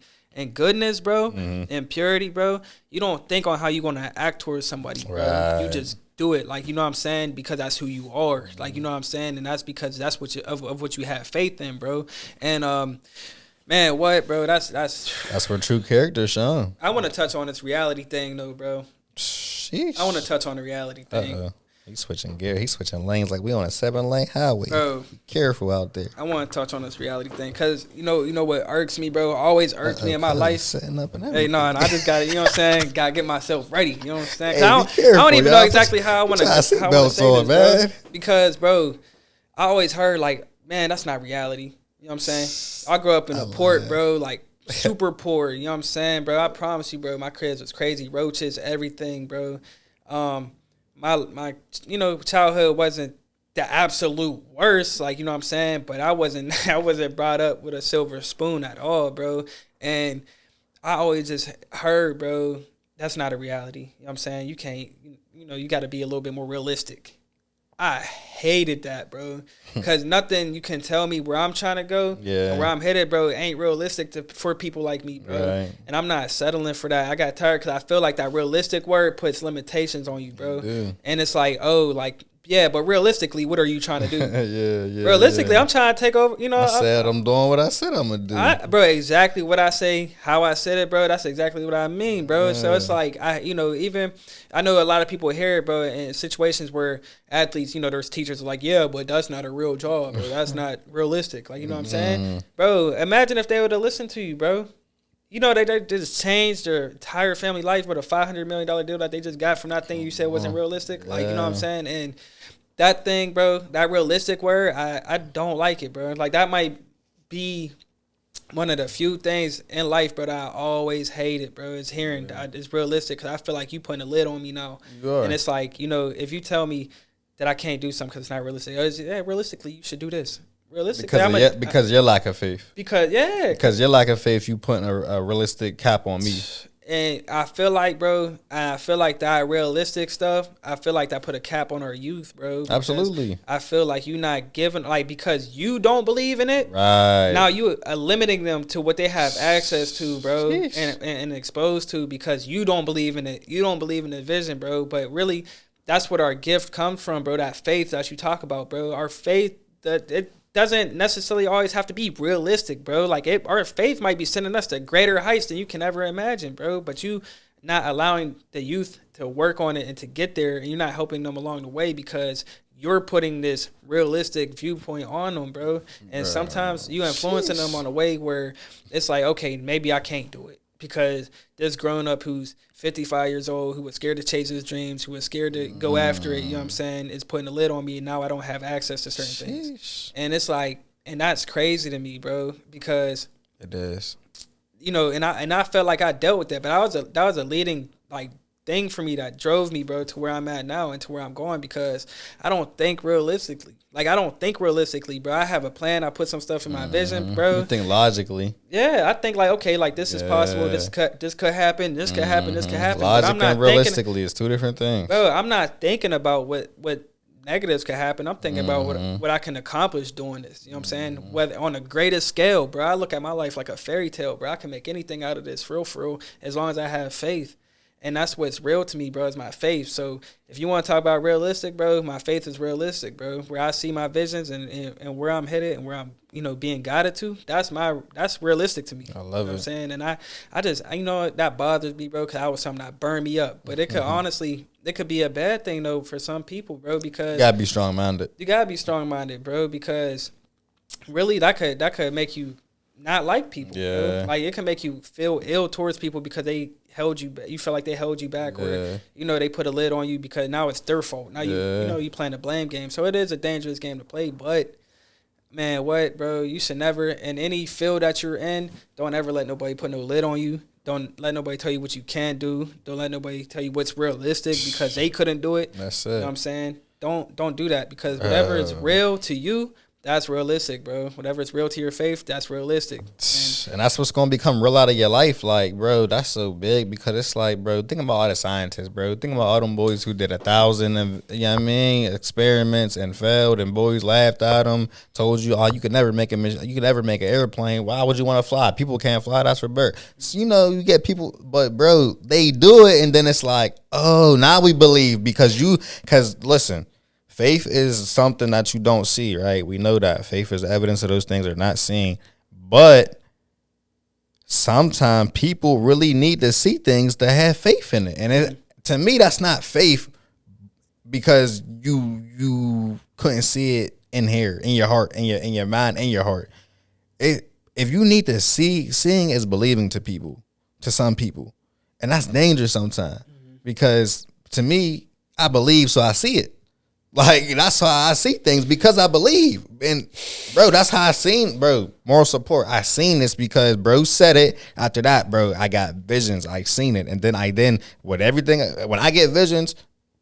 goodness, bro, and purity, bro, you don't think on how you're gonna act towards somebody, bro. Right. You just do it, like, you know what I'm saying, because that's who you are. Like, you know what I'm saying? And that's because that's what what you have faith in, bro. And man, what, bro? That's where true character is shown. I want to touch on this reality thing, though, bro. Sheesh. I want to touch on the reality thing. Uh-oh. He's switching gear. He's switching lanes like we on a 7-lane highway. Bro, be careful out there. I want to touch on this reality thing, because you know what irks me, bro. Always irks me in my life. Setting up and everything. Hey, no, and I just got to, you know what I'm saying? Got to get myself ready. You know what I'm saying? Hey, I don't even know exactly how I want to say this, bro. Because, bro, I always heard like, man, that's not reality. You know what I'm saying? I grew up in a port, bro, like super poor. You know what I'm saying, bro? I promise you, bro, my cribs was crazy. Roaches, everything, bro. My childhood wasn't the absolute worst, like, you know what I'm saying, but I wasn't brought up with a silver spoon at all, bro. And I always just heard, bro, that's not a reality. You know what I'm saying? You can't, you got to be a little bit more realistic. I hated that, bro, because nothing you can tell me where I'm trying to go and where I'm headed, bro, ain't realistic for people like me, bro. Right. And I'm not settling for that. I got tired because I feel like that realistic word puts limitations on you, bro. And it's like, oh, like Yeah, but realistically, what are you trying to do? Yeah. Realistically, I'm trying to take over. You know, I'm doing what I said I'm gonna do. Bro, exactly what I say, how I said it, bro. That's exactly what I mean, bro. Yeah. So it's like even I know a lot of people hear it, bro, in situations where athletes, there's teachers are like, yeah, but that's not a real job, or that's not realistic. Like, you know what I'm saying, bro? Imagine if they would have listened to you, bro. They just changed their entire family life with a $500 million deal that they just got from that thing you said wasn't realistic. Like, you know what I'm saying? And that thing, bro, that realistic word, I don't like it, bro. Like, that might be one of the few things in life, bro, that I always hated, bro, is hearing that it's realistic, because I feel like you putting a lid on me now. And it's like, if you tell me that I can't do something because it's not realistic, realistically, you should do this. Realistically, because your lack of faith. Because your lack of faith, you putting a realistic cap on me. And I feel like, bro, that realistic stuff, I feel like that put a cap on our youth, bro. Absolutely. I feel like you not giving, like, because you don't believe in it. Right. Now you are limiting them to what they have access to, bro, and exposed to, because you don't believe in it. You don't believe in the vision, bro. But really, that's what our gift comes from, bro. That faith that you talk about, bro. Our faith, it doesn't necessarily always have to be realistic, bro. Like, our faith might be sending us to greater heights than you can ever imagine, bro. But you not allowing the youth to work on it and to get there, and you're not helping them along the way because you're putting this realistic viewpoint on them, bro. And sometimes you influencing them on a way where it's like, okay, maybe I can't do it because this grown up who's 55 years old, who was scared to chase his dreams, who was scared to go after it, you know what I'm saying, is putting a lid on me, and now I don't have access to certain things. And it's like, and that's crazy to me, bro, because it is. And I felt like I dealt with that, but that was a leading, like, thing for me that drove me, bro, to where I'm at now and to where I'm going, because I don't think realistically. Like, I don't think realistically, bro. I have a plan. I put some stuff in my vision, bro. You think logically. Yeah, I think, like, okay, like, this is possible. This could happen. This could happen. This could happen. Logic and realistically is two different things. Bro, I'm not thinking about what negatives could happen. I'm thinking about what I can accomplish doing this. You know what I'm saying? Whether on the greatest scale, bro. I look at my life like a fairy tale, bro. I can make anything out of this, for real, as long as I have faith. And that's what's real to me, bro, is my faith. So if you want to talk about realistic, bro, my faith is realistic, bro. Where I see my visions and where I'm headed and where I'm, being guided to, that's realistic to me. I love it. You know what I'm saying? And I just, that bothers me, bro, because I was something that burned me up. But it could honestly, it could be a bad thing, though, for some people, bro, because you got to be strong-minded. You got to be strong-minded, bro, because really that could make you not like people. Yeah. Bro. Like, it can make you feel ill towards people because they held you back. You feel like they held you back, or they put a lid on you because now it's their fault. Now you playing a blame game. So it is a dangerous game to play. But man, bro? You should never, in any field that you're in, don't ever let nobody put no lid on you. Don't let nobody tell you what you can do. Don't let nobody tell you what's realistic because they couldn't do it. That's it. You know what I'm saying? Don't do that, because whatever is real to you, that's realistic, bro. Whatever is real to your faith, that's realistic. And that's what's going to become real out of your life. Like, bro, that's so big, because it's like, bro, think about all the scientists, bro. Think about all them boys who did 1,000 of, experiments and failed, and boys laughed at them, told you, you could never make an airplane. Why would you want to fly? People can't fly. That's for bird. So, you get people, but, bro, they do it, and then it's like, oh, now we believe because listen, faith is something that you don't see, right? We know that. Faith is evidence of those things are not seen. But sometimes people really need to see things to have faith in it. And to me, that's not faith, because you couldn't see it in here, in your heart, in your mind, in your heart. If you need to see, seeing is believing to some people. And that's dangerous sometimes. Because to me, I believe, so I see it. Like, that's how I see things, because I believe. And, bro, that's how I seen, moral support. I seen this because bro said it. After that, bro, I got visions. I seen it. And then with everything, when I get visions,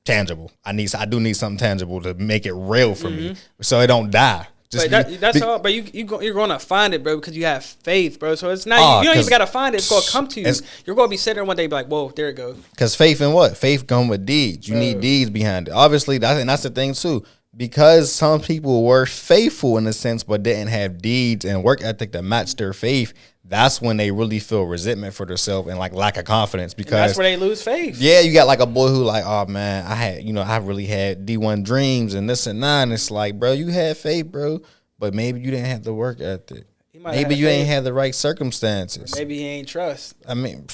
tangible. I do need something tangible to make it real for me, so it don't die. That's all. But you're going to find it, bro, because you have faith, bro. So it's not, you don't even got to find it. It's going to come to you. You're going to be sitting there one day and be like, whoa, there it goes. Because faith in what? Faith come with deeds. You need deeds behind it. Obviously, that's the thing, too. because some people were faithful in a sense, but didn't have deeds and work ethic that matched their faith, that's when they really feel resentment for themselves and like lack of confidence. Because and that's where they lose faith. Yeah, you got like a boy who like, oh man, I really had D1 dreams and this and that. And it's like, bro, you had faith, bro, but maybe you didn't have the work ethic. Maybe you ain't had the right circumstances. Or maybe he ain't trust. I mean,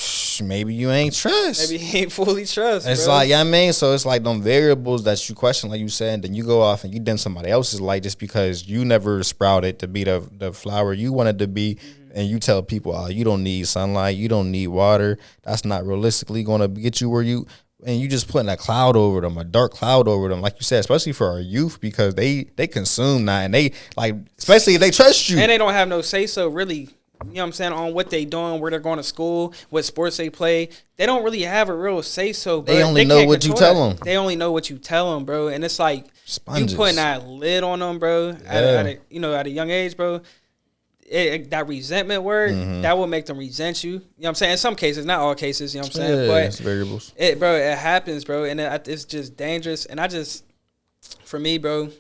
maybe you ain't trust. Maybe he ain't fully trust. It's bro. like, I mean, so it's like them variables that you question, like you said, and then you go off and you dim somebody else's light just because you never sprouted to be the flower you wanted to be. And you tell people, oh, you don't need sunlight, you don't need water. That's not realistically going to get you where you. And you just putting a cloud over them, a dark cloud over them, like you said, especially for our youth, because they consume that, and they like, especially if they trust you, and they don't have no say so really. You know what I'm saying, on what they doing, where they're going to school, what sports they play. They don't really have a real say so. Bro. They only know what you tell them. They only know what you tell them, bro. And it's like Sponges. You putting that lid on them, bro. At a young age, bro. That resentment word, that will make them resent you. You know what I'm saying? In some cases, not all cases, you know what I'm saying? But it's variables. It happens, bro. And it's just dangerous. And for me, bro,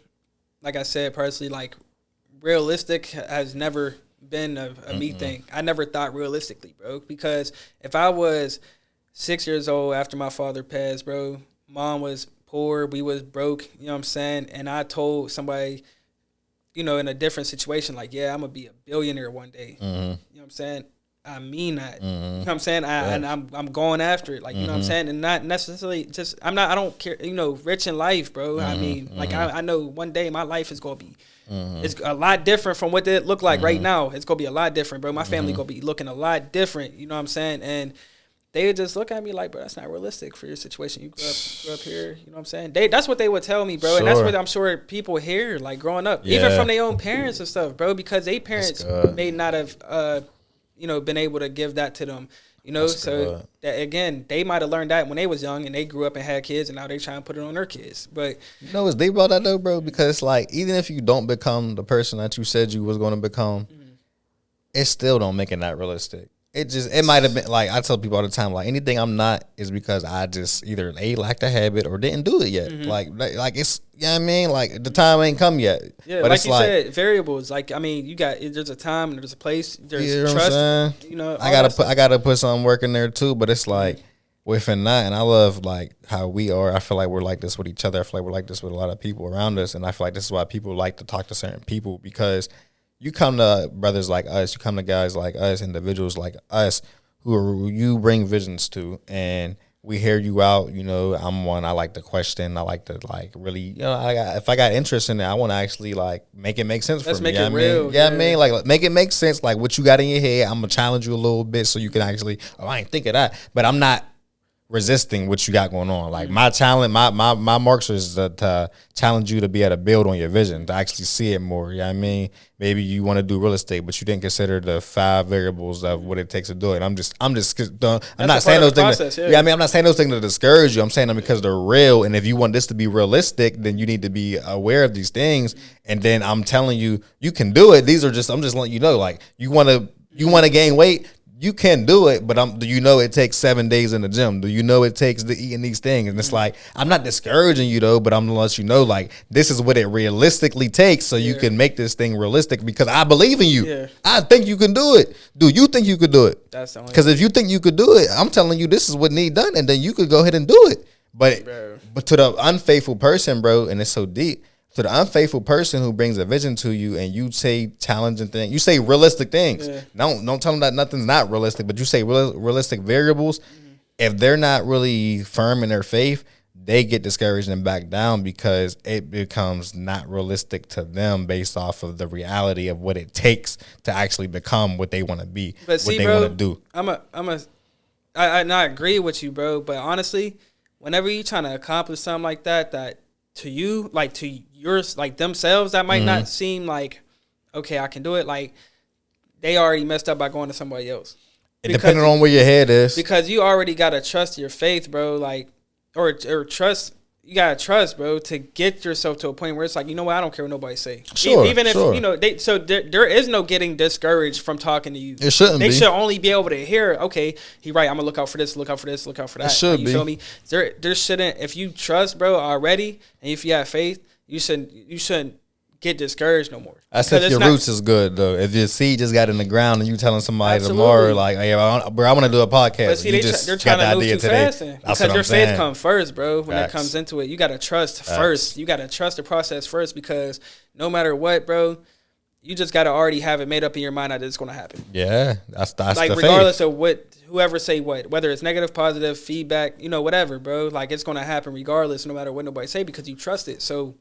like I said, personally, like, realistic has never been a me thing. I never thought realistically, bro. Because if I was 6 years old after my father passed, bro, mom was poor, we was broke, you know what I'm saying? And I told somebody, you know, in a different situation, like, yeah, I'm going to be a billionaire one day. You know what I'm saying? I mean that. You know what I'm saying? And I'm going after it. Like, you know what I'm saying? And not necessarily just, I don't care, you know, rich in life, bro. I mean, like, I know one day my life is going to be, it's a lot different from what it look like right now. It's going to be a lot different, bro. My family going to be looking a lot different. You know what I'm saying? And they would just look at me like, bro, that's not realistic for your situation. You grew up here, you know what I'm saying? That's what they would tell me, bro. Sure. And that's what I'm sure people hear, like, growing up. Yeah. Even from their own parents and stuff, bro, because their parents may not have, you know, been able to give that to them, you know? So, that, again, they might have learned that when they was young and they grew up and had kids, and now they trying to put it on their kids. But you know what's deep about that, though, bro? Because, like, even if you don't become the person that you said you was going to become, it still don't make it not realistic. It might have been, like, I tell people all the time, like, anything I'm not is because I just either lacked the habit or didn't do it yet. Like it's, you know what I mean? Like, the time ain't come yet. Yeah, but like you said, variables. Like, I mean, there's a time and there's a place. There's trust. You know, I gotta put some work in there too. But it's like within that, and I love like how we are. I feel like we're like this with each other. I feel like we're like this with a lot of people around us, and I feel like this is why people like to talk to certain people, because you come to brothers like us, you come to guys like us, individuals like us, who you bring visions to, and we hear you out. You know, I'm one, I like to question, I like to, like, really, you know, if I got interest in it, I want to actually, like, make it make sense for me. Let's make it real. Yeah, I mean, like, make it make sense, like, what you got in your head. I'm going to challenge you a little bit so you can actually, I ain't think of that, but I'm not resisting what you got going on. Like, my challenge, my marks is to challenge you to be able to build on your vision, to actually see it more. You know what I mean? Maybe you want to do real estate, but you didn't consider the 5 variables of what it takes to do it. I'm not saying those things. Yeah, I mean, I'm not saying those things to discourage you. I'm saying them because they're real. And if you want this to be realistic, then you need to be aware of these things. And then I'm telling you, you can do it. I'm just letting you know, like, you want to gain weight. You can do it, but do you know it takes 7 days in the gym? Do you know it takes eating these things? And it's like, I'm not discouraging you though, but I'm gonna let you know, like, this is what it realistically takes, so you can make this thing realistic, because I believe in you. Yeah. I think you can do it. Do you think you could do it? That's the only. Because if you think you could do it, I'm telling you, this is what need done, and then you could go ahead and do it. But to the unfaithful person, bro, and it's so deep. To the unfaithful person who brings a vision to you, and you say challenging things, you say realistic things. Yeah. Don't tell them that nothing's not realistic, but you say realistic variables. If they're not really firm in their faith, they get discouraged and back down, because it becomes not realistic to them based off of the reality of what it takes to actually become what they want to be, what they want to do. I agree with you, bro. But honestly, whenever you're trying to accomplish something like that to you, like, to yours, like, themselves, that might not seem like, okay, I can do it. Like, they already messed up by going to somebody else. Depending on where your head is. Because you already got to trust your faith, bro. Like, or trust. You got to trust, bro, to get yourself to a point where it's like, you know what, I don't care what nobody say. Sure, even if, you know, there is no getting discouraged from talking to you. It shouldn't be. They should only be able to hear, okay, he right, I'm going to look out for this, look out for that. It should be. You feel me? There shouldn't, if you trust, bro, already, and if you have faith, you shouldn't get discouraged no more. That's if your roots is good though. If your seed just got in the ground and you telling somebody tomorrow like, hey, bro, I want to do a podcast. But see, they're trying to move too fast because your faith comes first, bro. When it comes into it, you got to trust first. You got to trust the process first, because no matter what, bro, you just got to already have it made up in your mind that it's going to happen. Yeah, that's like the regardless faith. of what whoever say what, whether it's negative, positive, feedback, whatever, bro. Like it's going to happen regardless, no matter what nobody say, because you trust it. So,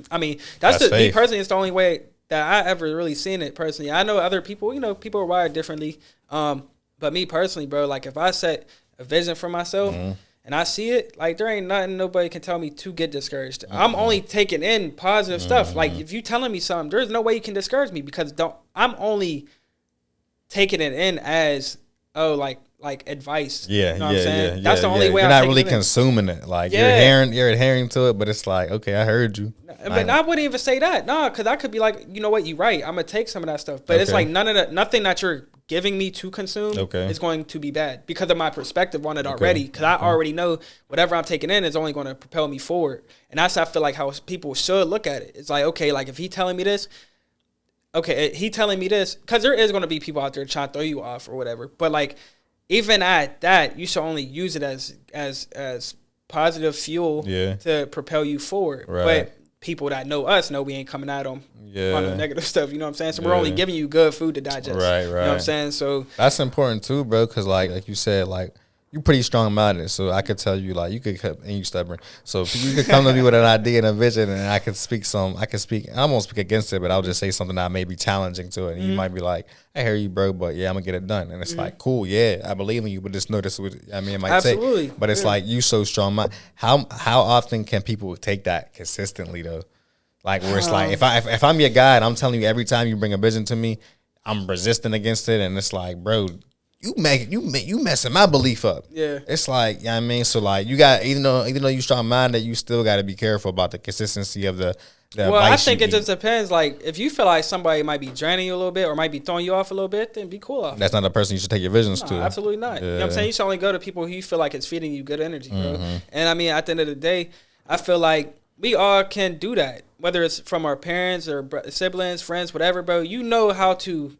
I mean, that's just me personally. It's the only way that I ever really seen it personally. I know other people, people are wired differently. But me personally, bro, like if I set a vision for myself and I see it, like there ain't nothing nobody can tell me to get discouraged. I'm only taking in positive stuff. Like if you telling me something, there's no way you can discourage me, because I'm only taking it in as like advice. Yeah, you know what I'm saying? That's the only way. You're not really consuming it. Like you're adhering to it, but it's like, okay, I heard you. But I wouldn't even say that. No, because I could be like, you know what, you're right. I'm gonna take some of that stuff. But it's like nothing that you're giving me to consume is going to be bad because of my perspective on it already. Because I already know whatever I'm taking in is only going to propel me forward. And that's, I feel like, how people should look at it. It's like, okay, like if he telling me this, because there is going to be people out there trying to throw you off or whatever. But like, even at that, you should only use it as positive fuel to propel you forward. Right. But people that know us know we ain't coming at them on the negative stuff. You know what I'm saying? So we're only giving you good food to digest. Right. You know what I'm saying? So that's important too, bro. Because like you said, like you're pretty strong minded. So I could tell you, like you could, and you stubborn. So you could come to me with an idea and a vision, and I could speak. I won't speak against it, but I'll just say something that may be challenging to it. And you might be like, I hear you, bro, but yeah, I'm gonna get it done. And it's like, cool, yeah, I believe in you, but just know this would, it might take. But it's like, you so strong minded. How often can people take that consistently though? Like where it's like, if I'm your guy and I'm telling you every time you bring a vision to me, I'm resisting against it, and it's like, bro, you messing my belief up. Yeah. It's like, I mean, so like you got, even though you strong minded, you still got to be careful about the consistency of the well, I think it just depends. Like if you feel like somebody might be draining you a little bit or might be throwing you off a little bit, then be cool off. That's not the person you should take your visions to. Absolutely not. You know what I'm saying? You should only go to people who you feel like it's feeding you good energy, bro. And I mean, at the end of the day, I feel like we all can do that. Whether it's from our parents or siblings, friends, whatever, bro. You know how to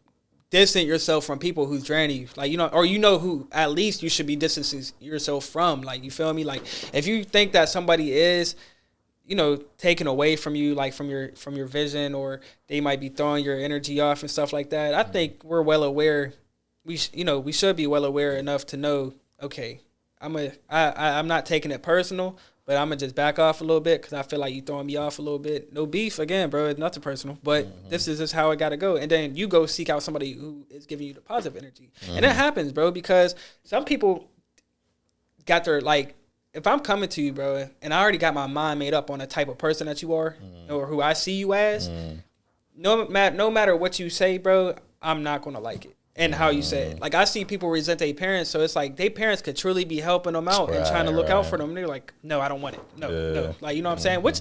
distance yourself from people who's draining you, like, or who at least you should be distancing yourself from. Like, you feel me? Like, if you think that somebody is, taken away from you, like from your vision, or they might be throwing your energy off and stuff like that, I think we're well aware. We should be well aware enough to know, okay, I'm not taking it personal, but I'm going to just back off a little bit because I feel like you throwing me off a little bit. No beef, again, bro. It's nothing personal. But this is just how it got to go. And then you go seek out somebody who is giving you the positive energy. And it happens, bro, because some people got their, like, if I'm coming to you, bro, and I already got my mind made up on the type of person that you are or who I see you as, no matter what you say, bro, I'm not going to like it. And how you say it. Like, I see people resent their parents, so it's like their parents could truly be helping them out and trying to look out for them. And they're like, no, I don't want it. No. Like, you know what I'm saying? Which,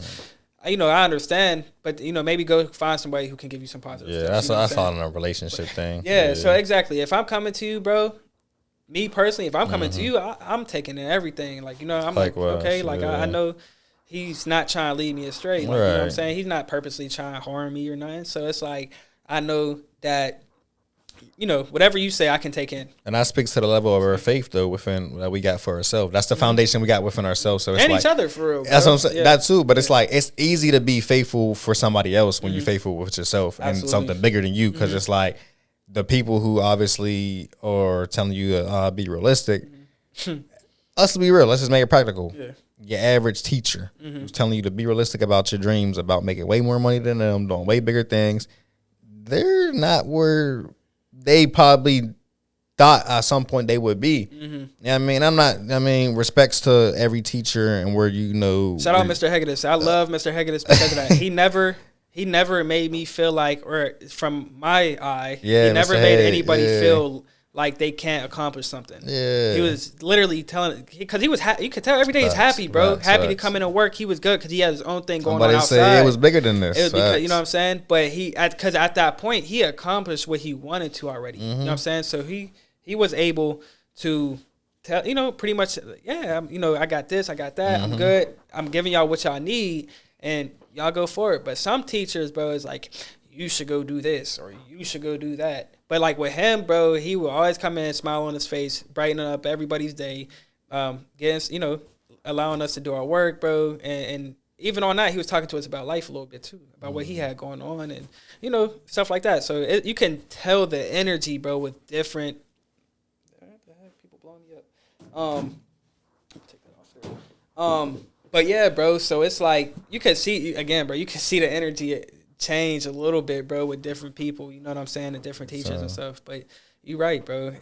I understand, but, maybe go find somebody who can give you some positive stuff. That's all in a relationship thing. Yeah, so exactly. If I'm coming to you, bro, me personally, if I'm coming to you, I'm taking in everything. Like, I'm like okay, like, I know he's not trying to lead me astray. Like, you know what I'm saying? He's not purposely trying to harm me or nothing. So it's like, I know that, whatever you say, I can take in. And that speaks to the level of our faith, though, within that we got for ourselves. That's the foundation we got within ourselves. So it's and like, each other, for real, bro. That's what I'm saying. Yeah. That too, but it's like, it's easy to be faithful for somebody else when you're faithful with yourself and something bigger than you. Because it's like the people who obviously are telling you to be realistic. Let's be real. Let's just make it practical. Yeah. Your average teacher who's telling you to be realistic about your dreams, about making way more money than them, doing way bigger things. They're not where they probably thought at some point they would be. Yeah, I mean, respects to every teacher and where Shout out Mr. Hegedus. I love Mr. Hegedus because of that. He never made me feel like, or from my eye, he never made anybody feel like they can't accomplish something. Yeah. He was literally telling, because he was you could tell every day he's happy, bro. Happy to come in and work. He was good because he had his own thing going on outside. Say it was bigger than this. It was because, you know what I'm saying? But because at that point, he accomplished what he wanted to already. You know what I'm saying? So he was able to tell, pretty much, I got this, I got that, I'm good. I'm giving y'all what y'all need. and y'all go for it. But some teachers, bro, is like, you should go do this or you should go do that. But like with him, bro, he will always come in, smile on his face, brightening up everybody's day, getting, allowing us to do our work, bro. And even on that, he was talking to us about life a little bit too, about what he had going on and, stuff like that. So you can tell the energy, bro, with different. What the heck? People blowing me up. Take that off here. But yeah, bro. So it's like you can see again, bro. You can see the energy change a little bit, bro, with different people. You know what I'm saying? And different teachers and stuff. But you're right, bro.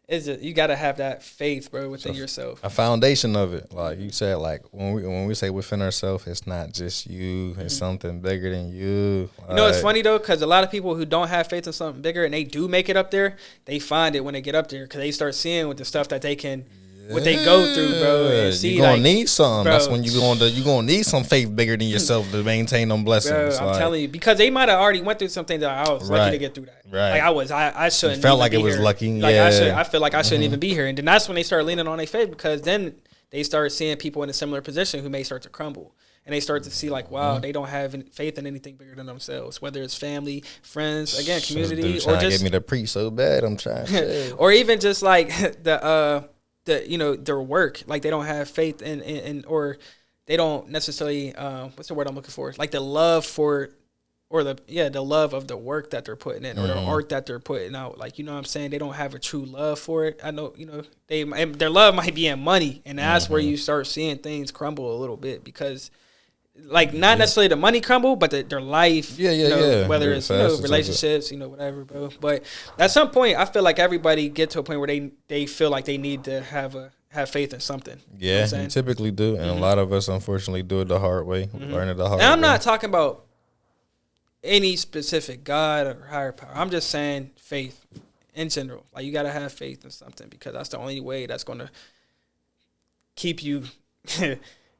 It's just, you gotta have that faith, bro, within yourself. A foundation of it, like you said, like when we say within ourselves, it's not just you. It's something bigger than you. It's funny though, because a lot of people who don't have faith in something bigger and they do make it up there, they find it when they get up there because they start seeing with the stuff that they can. What they go through, bro, and see, you're gonna need something. Bro, that's when you're gonna need some faith bigger than yourself to maintain them blessings. Bro, I'm telling you, because they might have already went through something that I was lucky to get through that. Right, like I shouldn't. You felt like it was lucky. Like I feel like I shouldn't even be here, and then that's when they start leaning on their faith because then they start seeing people in a similar position who may start to crumble. And they start to see like, wow, they don't have faith in anything bigger than themselves, whether it's family, friends, again, community, or just get me to preach so bad. I'm trying, or even just like their work, like they don't have faith in or they don't necessarily what's the word I'm looking for, like the love for or the love of the work that they're putting in or the art that they're putting out, like, you know what I'm saying, they don't have a true love for it. I know, their love might be in money, and that's where you start seeing things crumble a little bit because like not necessarily the money crumble, but their life, whether it's relationships, whatever, bro. But at some point, I feel like everybody get to a point where they feel like they need to have faith in something. Yeah, you typically do, and a lot of us unfortunately do it the hard way, learn it the hard way. And I'm not talking about any specific God or higher power. I'm just saying faith in general. Like you gotta have faith in something because that's the only way that's gonna keep you.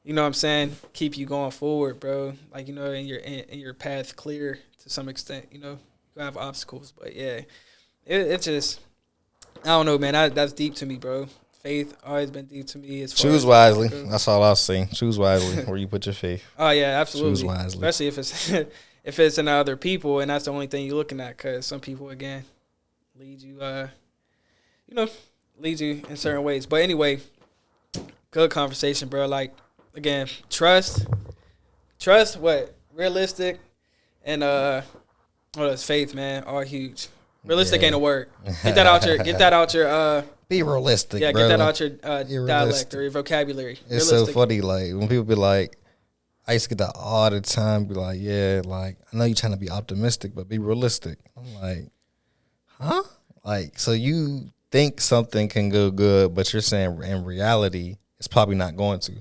You know what I'm saying? Keep you going forward, bro. Like, in your path clear to some extent, you have obstacles. But, yeah, it's just, I don't know, man. That's deep to me, bro. Faith always been deep to me. Choose wisely. That's all I'll say. Choose wisely where you put your faith. Oh, yeah, absolutely. Choose wisely. Especially if it's in other people and that's the only thing you're looking at because some people, again, lead you in certain ways. But anyway, good conversation, bro. Like, again, trust what? Realistic and it's faith, man, all huge. Realistic ain't a word. Get that out your be realistic, yeah, bro. Get that out your dialect or your vocabulary. It's realistic. So funny, like when people be like, I used to get that all the time, be like, yeah, like I know you're trying to be optimistic, but be realistic. I'm like, huh? Like, so you think something can go good, but you're saying in reality it's probably not going to.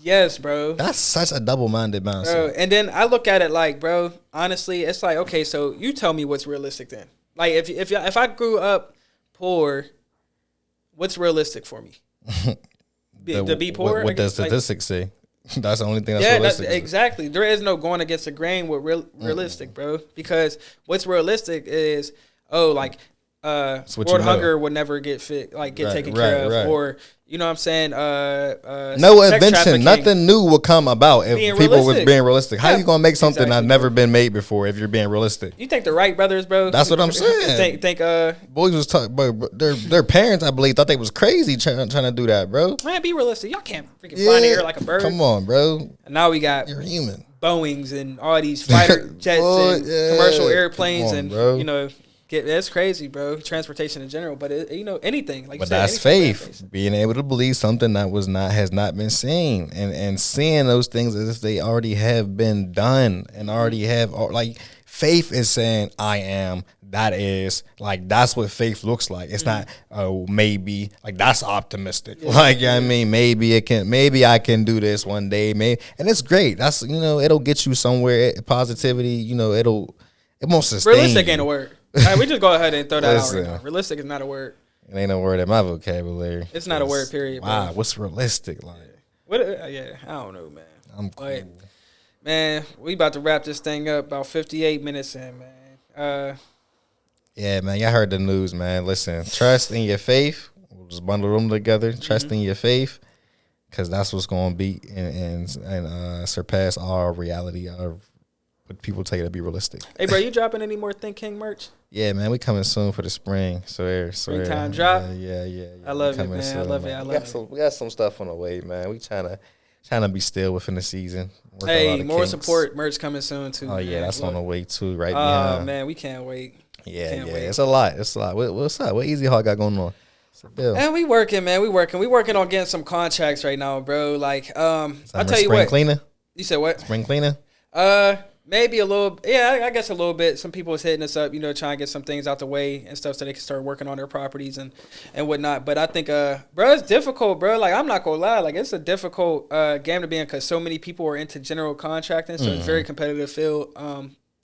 Yes, bro. That's such a double-minded mindset. Bro, and then I look at it like, bro, honestly, it's like, okay, so you tell me what's realistic then. Like, if I grew up poor, what's realistic for me? To be poor? What does statistics say? That's the only thing that's realistic. Yeah, exactly. There is no going against the grain with realistic, bro. Because what's realistic is, world hunger would never get taken care of. Right. Or, you know what I'm saying? No invention, nothing new will come about if people was being realistic. How you gonna make something that's never been made before if you're being realistic? You think the Wright brothers, bro? That's what I'm saying. Boys was talking, bro. Their parents, I believe, thought they was crazy trying to do that, bro. Man, be realistic. Y'all can't freaking fly in the air like a bird. Come on, bro. And now we got you're human. Boeings and all these fighter jets and commercial airplanes and that's crazy, bro. Transportation in general, but anything like. But that's faith, being able to believe something that has not been seen, and seeing those things as if they already have been done and already have like. Faith is saying I am. That is like that's what faith looks like. It's not maybe like that's optimistic. Yeah, like I mean maybe I can do this one day. Maybe, and it's great. That's it'll get you somewhere. Positivity. It won't sustain. Realistic ain't a word. All right, we just go ahead and throw that out right now. Realistic is not a word. It ain't a word in my vocabulary. It's not a word, period. Wow, bro. What's realistic like? I don't know, man. I'm cool. But, man, we about to wrap this thing up. About 58 minutes in, man. Yeah, man. Y'all heard the news, man. Listen, trust in your faith. We'll just bundle them together. Trust in your faith. because that's what's going to beat and surpass our reality of what people tell you to be realistic. Hey, bro, you dropping any more Think King merch? Yeah, man, we coming soon for the spring. Springtime drop. Yeah. I love it, man. I love it. We got some stuff on the way, man. We trying to be still within the season. Hey, Moral Support merch coming soon too. Oh yeah, that's on the way too. Right behind. Oh man, we can't wait. Yeah. It's a lot. What's up? What Easy Hawk got going on? And we working, man. We working on getting some contracts right now, bro. Like, I'll tell you what. Spring cleaner. You said what? Spring cleaner. Maybe a little. Yeah, I guess a little bit. Some people is hitting us up, trying to get some things out the way and stuff so they can start working on their properties and whatnot. But I think, bro, it's difficult, bro. Like, I'm not gonna lie. Like, it's a difficult game to be in because so many people are into general contracting, so it's a very competitive field.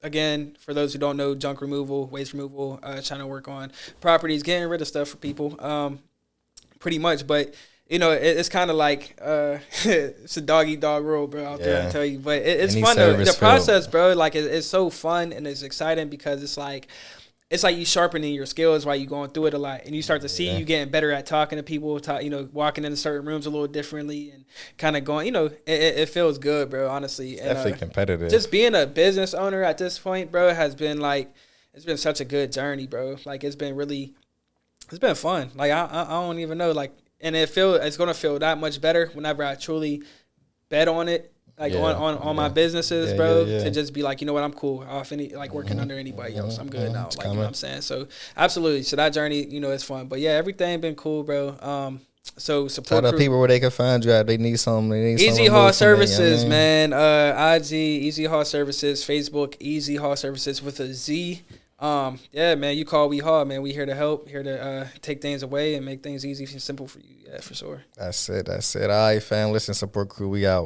Again, for those who don't know, junk removal, waste removal, trying to work on properties, getting rid of stuff for people, pretty much. But, it's kind of like it's a dog-eat-dog world, bro, out there, I tell you. But it's Any fun. The process, bro, like, it's so fun and it's exciting because it's like you sharpening your skills while you going through it a lot, and you start to see you getting better at talking to people, walking into certain rooms a little differently, and kind of going, it feels good, bro. Honestly, and, definitely competitive. Just being a business owner at this point, bro, has been like it's been such a good journey, bro. Like it's been fun. Like I don't even know, like, and it's gonna feel that much better whenever I truly bet on it. Like on my businesses, bro, to just be like, you know what, I'm cool. Off working under anybody else, I'm good now. Like, you know what I'm saying? So absolutely. So that journey, it's fun. But yeah, everything been cool, bro. So support. Tell the people where they can find you at. They need something. Easy Haul Services, man. IG Easy Haul Services, Facebook Easy Haul Services with a Z. Yeah, man, you call, we haul, man. We here to help, here to take things away and make things easy and simple for you. Yeah, for sure. That's it. All right, fam. Listen, support crew. We out.